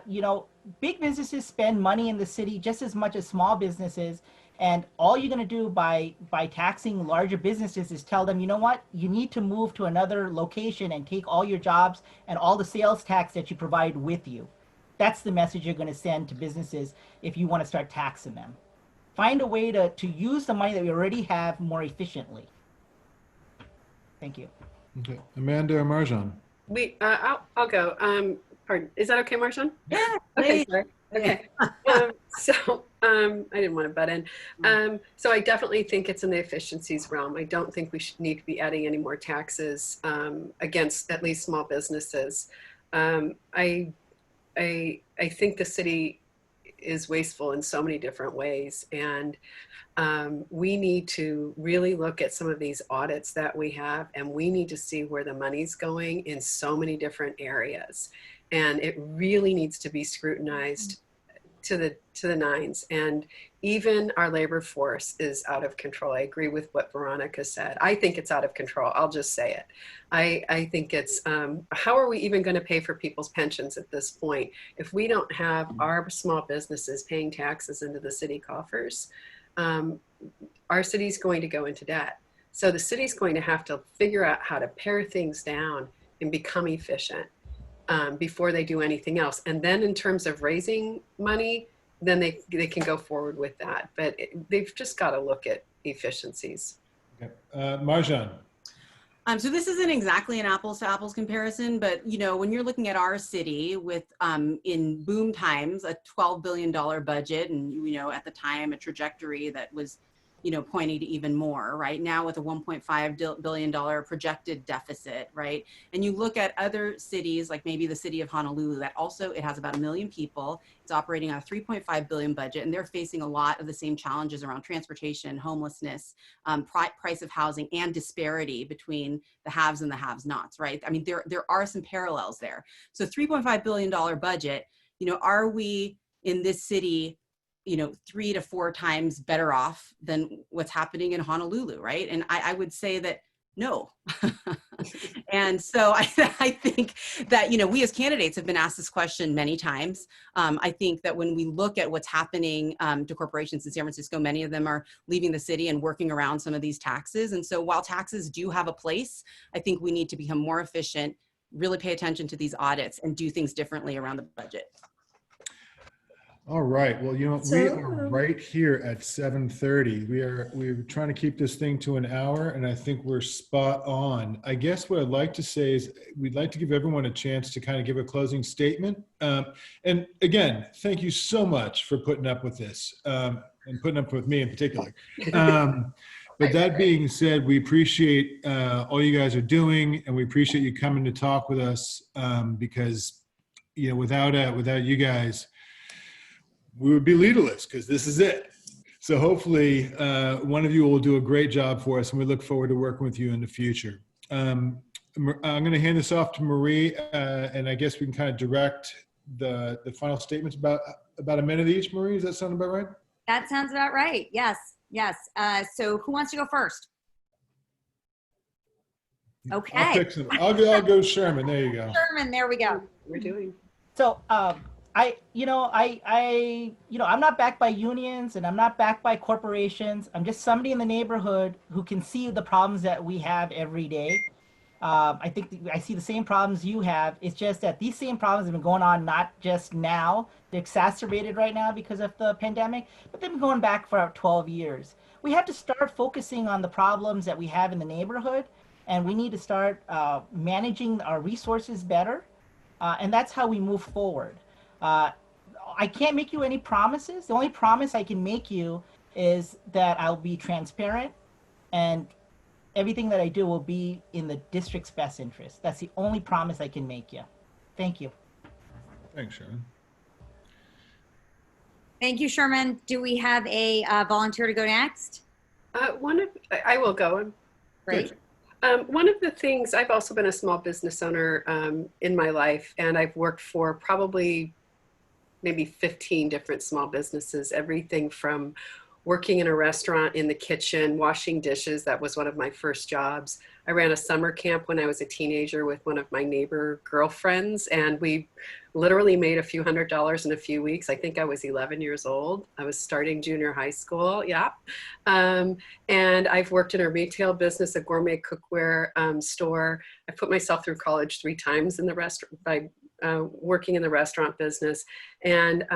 You know, big businesses spend money in the city just as much as small businesses. And all you're going to do by taxing larger businesses is tell them, you know what, you need to move to another location and take all your jobs and all the sales tax that you provide with you. That's the message you're going to send to businesses if you want to start taxing them. Find a way to use the money that we already have more efficiently. Thank you. Okay. Amanda or Marjan? I'll go. Pardon. Is that okay, Marjan? Yeah. Okay. Sorry. Okay. I didn't want to butt in. So I definitely think it's in the efficiencies realm. I don't think we should need to be adding any more taxes against at least small businesses. I think the city is wasteful in so many different ways, and we need to really look at some of these audits that we have, and we need to see where the money's going in so many different areas. And it really needs to be scrutinized to the nines. And even our labor force is out of control. I agree with what Veronica said. I think it's out of control. I'll just say it. I think it's, how are we even going to pay for people's pensions at this point if we don't have our small businesses paying taxes into the city coffers? Our city's going to go into debt. So the city's going to have to figure out how to pare things down and become efficient. Before they do anything else. And then in terms of raising money, then they can go forward with that. But they've just got to look at efficiencies. Okay. Marjan. So this isn't exactly an apples to apples comparison, but when you're looking at our city with in boom times a $12 billion budget, and at the time a trajectory that was pointing to even more right now with a $1.5 billion projected deficit, right? And you look at other cities like maybe the city of Honolulu that also, it has about 1 million people. It's operating on a $3.5 billion budget, and they're facing a lot of the same challenges around transportation, homelessness, price of housing, and disparity between the haves and the have-nots, right? I mean, there are some parallels there. So $3.5 billion budget, are we in this city 3 to 4 times better off than what's happening in Honolulu, right? And I would say that no. And so I think that, we as candidates have been asked this question many times. I think that when we look at what's happening to corporations in San Francisco, many of them are leaving the city and working around some of these taxes. And so while taxes do have a place, I think we need to become more efficient, really pay attention to these audits, and do things differently around the budget. All right. Well, we are right here at 7:30. We're trying to keep this thing to an hour, and I think we're spot on. I guess what I'd like to say is we'd like to give everyone a chance to kind of give a closing statement. And again, thank you so much for putting up with this, and putting up with me in particular. But that being said, we appreciate all you guys are doing, and we appreciate you coming to talk with us, because without you guys, we would be leaderless, because this is it. So hopefully one of you will do a great job for us, and we look forward to working with you in the future. I'm going to hand this off to Marie, and I guess we can kind of direct the final statements about a minute each. Marie, does that sound about right? That sounds about right. Yes. So who wants to go first? Okay. I'll go Sherman. There you go. Sherman, there we go. We're doing. So I'm not backed by unions, and I'm not backed by corporations. I'm just somebody in the neighborhood who can see the problems that we have every day. I think I see the same problems you have. It's just that these same problems have been going on not just now. They're exacerbated right now because of the pandemic, but they've been going back for 12 years. We have to start focusing on the problems that we have in the neighborhood, and we need to start managing our resources better, and that's how we move forward. I can't make you any promises. The only promise I can make you is that I'll be transparent, and everything that I do will be in the district's best interest. That's the only promise I can make you. Thank you. Thanks, Sherman. Thank you, Sherman. Do we have a volunteer to go next? I will go. Great. One of the things, I've also been a small business owner in my life, and I've worked for probably maybe 15 different small businesses, everything from working in a restaurant in the kitchen, washing dishes. That was one of my first jobs. I ran a summer camp when I was a teenager with one of my neighbor girlfriends, and we literally made a few $100s in a few weeks. I think I was 11 years old. I was starting junior high school, yeah. And I've worked in a retail business, a gourmet cookware store. I put myself through college 3 times in the restaurant by working in the restaurant business. And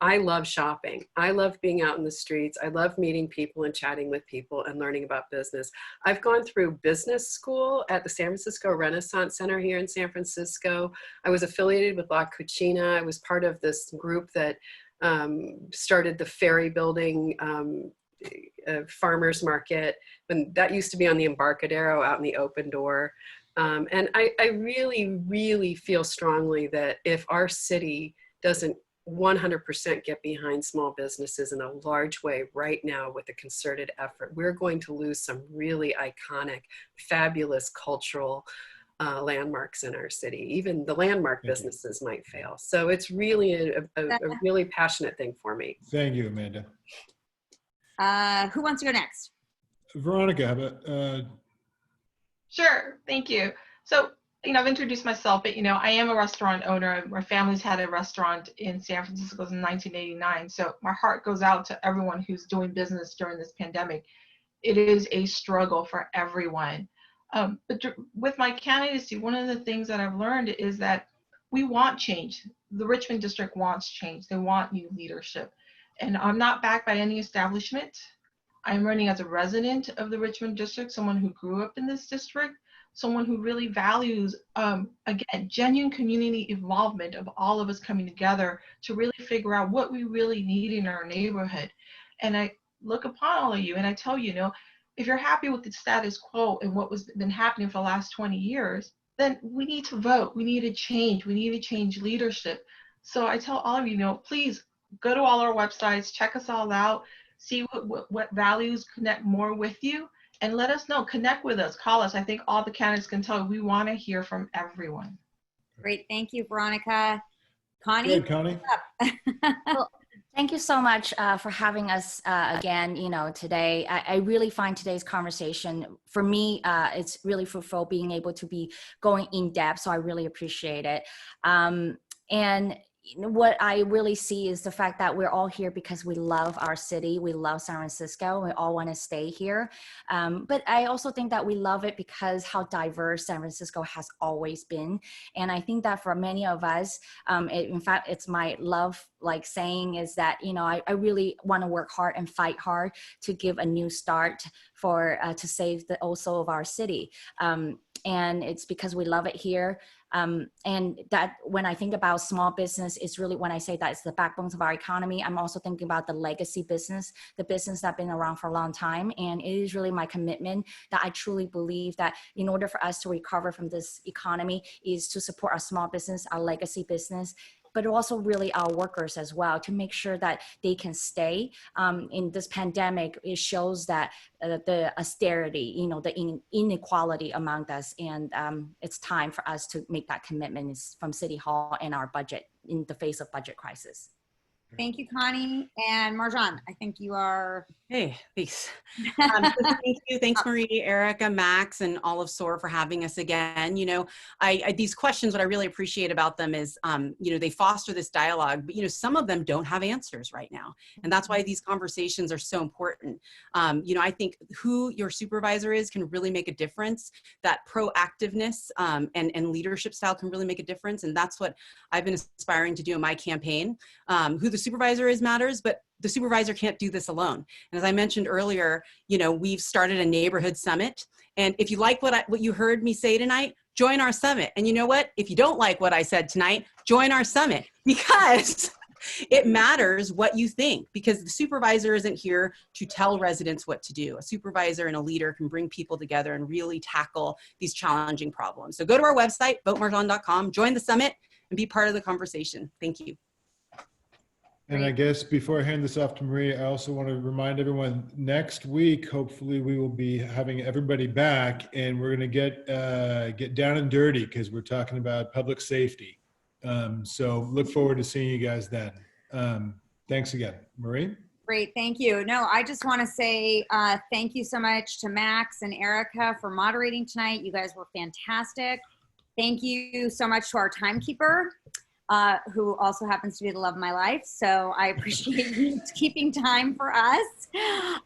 I love shopping. I love being out in the streets. I love meeting people and chatting with people and learning about business. I've gone through business school at the San Francisco Renaissance Center here in San Francisco. I was affiliated with La Cucina. I was part of this group that started the ferry building farmers market. And that used to be on the Embarcadero out in the open door. And I really, really feel strongly that if our city doesn't 100% get behind small businesses in a large way right now with a concerted effort, we're going to lose some really iconic, fabulous cultural landmarks in our city. Even the landmark businesses might fail. So it's really a really passionate thing for me. Thank you, Amanda. Who wants to go next? Veronica, how about Sure, thank you. So, I've introduced myself, but, I am a restaurant owner. My family's had a restaurant in San Francisco since 1989. So my heart goes out to everyone who's doing business during this pandemic. It is a struggle for everyone. But with my candidacy, one of the things that I've learned is that we want change. The Richmond district wants change. They want new leadership. And I'm not backed by any establishment. I'm running as a resident of the Richmond district, someone who grew up in this district. someone who really values, again, genuine community involvement of all of us coming together to really figure out what we really need in our neighborhood. And I look upon all of you and I tell you, if you're happy with the status quo and what was been happening for the last 20 years, then we need to vote. We need to change. We need to change leadership. So I tell all of you, please go to all our websites, check us all out, see what values connect more with you, and let us know. Connect with us, call us. I think all the candidates can tell you we want to hear from everyone. Great, thank you, Veronica. Connie? Good, Connie. Well, thank you so much for having us again, today. I really find today's conversation, for me, it's really fruitful being able to be going in depth. So I really appreciate it. And what I really see is the fact that we're all here because we love our city. We love San Francisco. We all want to stay here. But I also think that we love it because how diverse San Francisco has always been. And I think that for many of us, in fact, it's my love saying is that, I really want to work hard and fight hard to give a new start for to save the old soul of our city. And it's because we love it here. And that when I think about small business, it's really when I say that it's the backbones of our economy, I'm also thinking about the legacy business, the business that's been around for a long time. And it is really my commitment that I truly believe that in order for us to recover from this economy is to support our small business, our legacy business, but also really our workers as well, to make sure that they can stay. In this pandemic, it shows that the austerity, the inequality among us, and it's time for us to make that commitment from City Hall and our budget in the face of budget crisis. Thank you, Connie. And Marjan, I think you are. Hey, thanks. Thank you. Thanks, Marie, Erica, Max, and all of SOAR for having us again. These questions, what I really appreciate about them is, they foster this dialogue, but, some of them don't have answers right now. And that's why these conversations are so important. I think who your supervisor is can really make a difference. That proactiveness and leadership style can really make a difference. And that's what I've been aspiring to do in my campaign. Who the supervisor is matters, but the supervisor can't do this alone. And as I mentioned earlier, we've started a neighborhood summit. And if you like what you heard me say tonight, join our summit. And you know what? If you don't like what I said tonight, join our summit, because it matters what you think, because the supervisor isn't here to tell residents what to do. A supervisor and a leader can bring people together and really tackle these challenging problems. So go to our website, votemarjan.com, join the summit, and be part of the conversation. Thank you. And I guess before I hand this off to Marie, I also want to remind everyone, next week, hopefully we will be having everybody back, and we're going to get down and dirty because we're talking about public safety. So look forward to seeing you guys then. Thanks again. Marie? Great, thank you. No, I just want to say thank you so much to Max and Erica for moderating tonight. You guys were fantastic. Thank you so much to our timekeeper, who also happens to be the love of my life. So I appreciate you keeping time for us.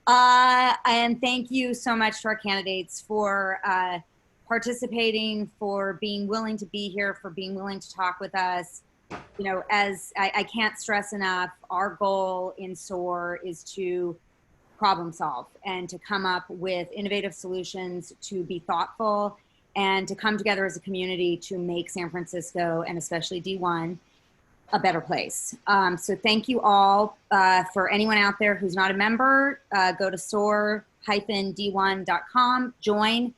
And thank you so much to our candidates for participating, for being willing to be here, for being willing to talk with us. As I can't stress enough, our goal in SOAR is to problem solve and to come up with innovative solutions, to be thoughtful, and to come together as a community to make San Francisco, and especially D1, a better place. So thank you all. For anyone out there who's not a member, go to SOAR-D1.com, join.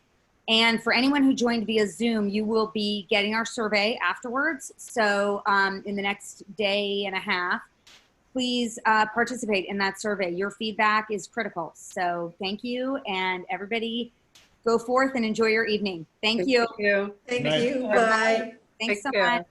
And for anyone who joined via Zoom, you will be getting our survey afterwards. So in the next day and a half, please participate in that survey. Your feedback is critical. So thank you, and everybody, go forth and enjoy your evening. Thank you. Thank you. Thank you. Bye. Thanks so Take care. much.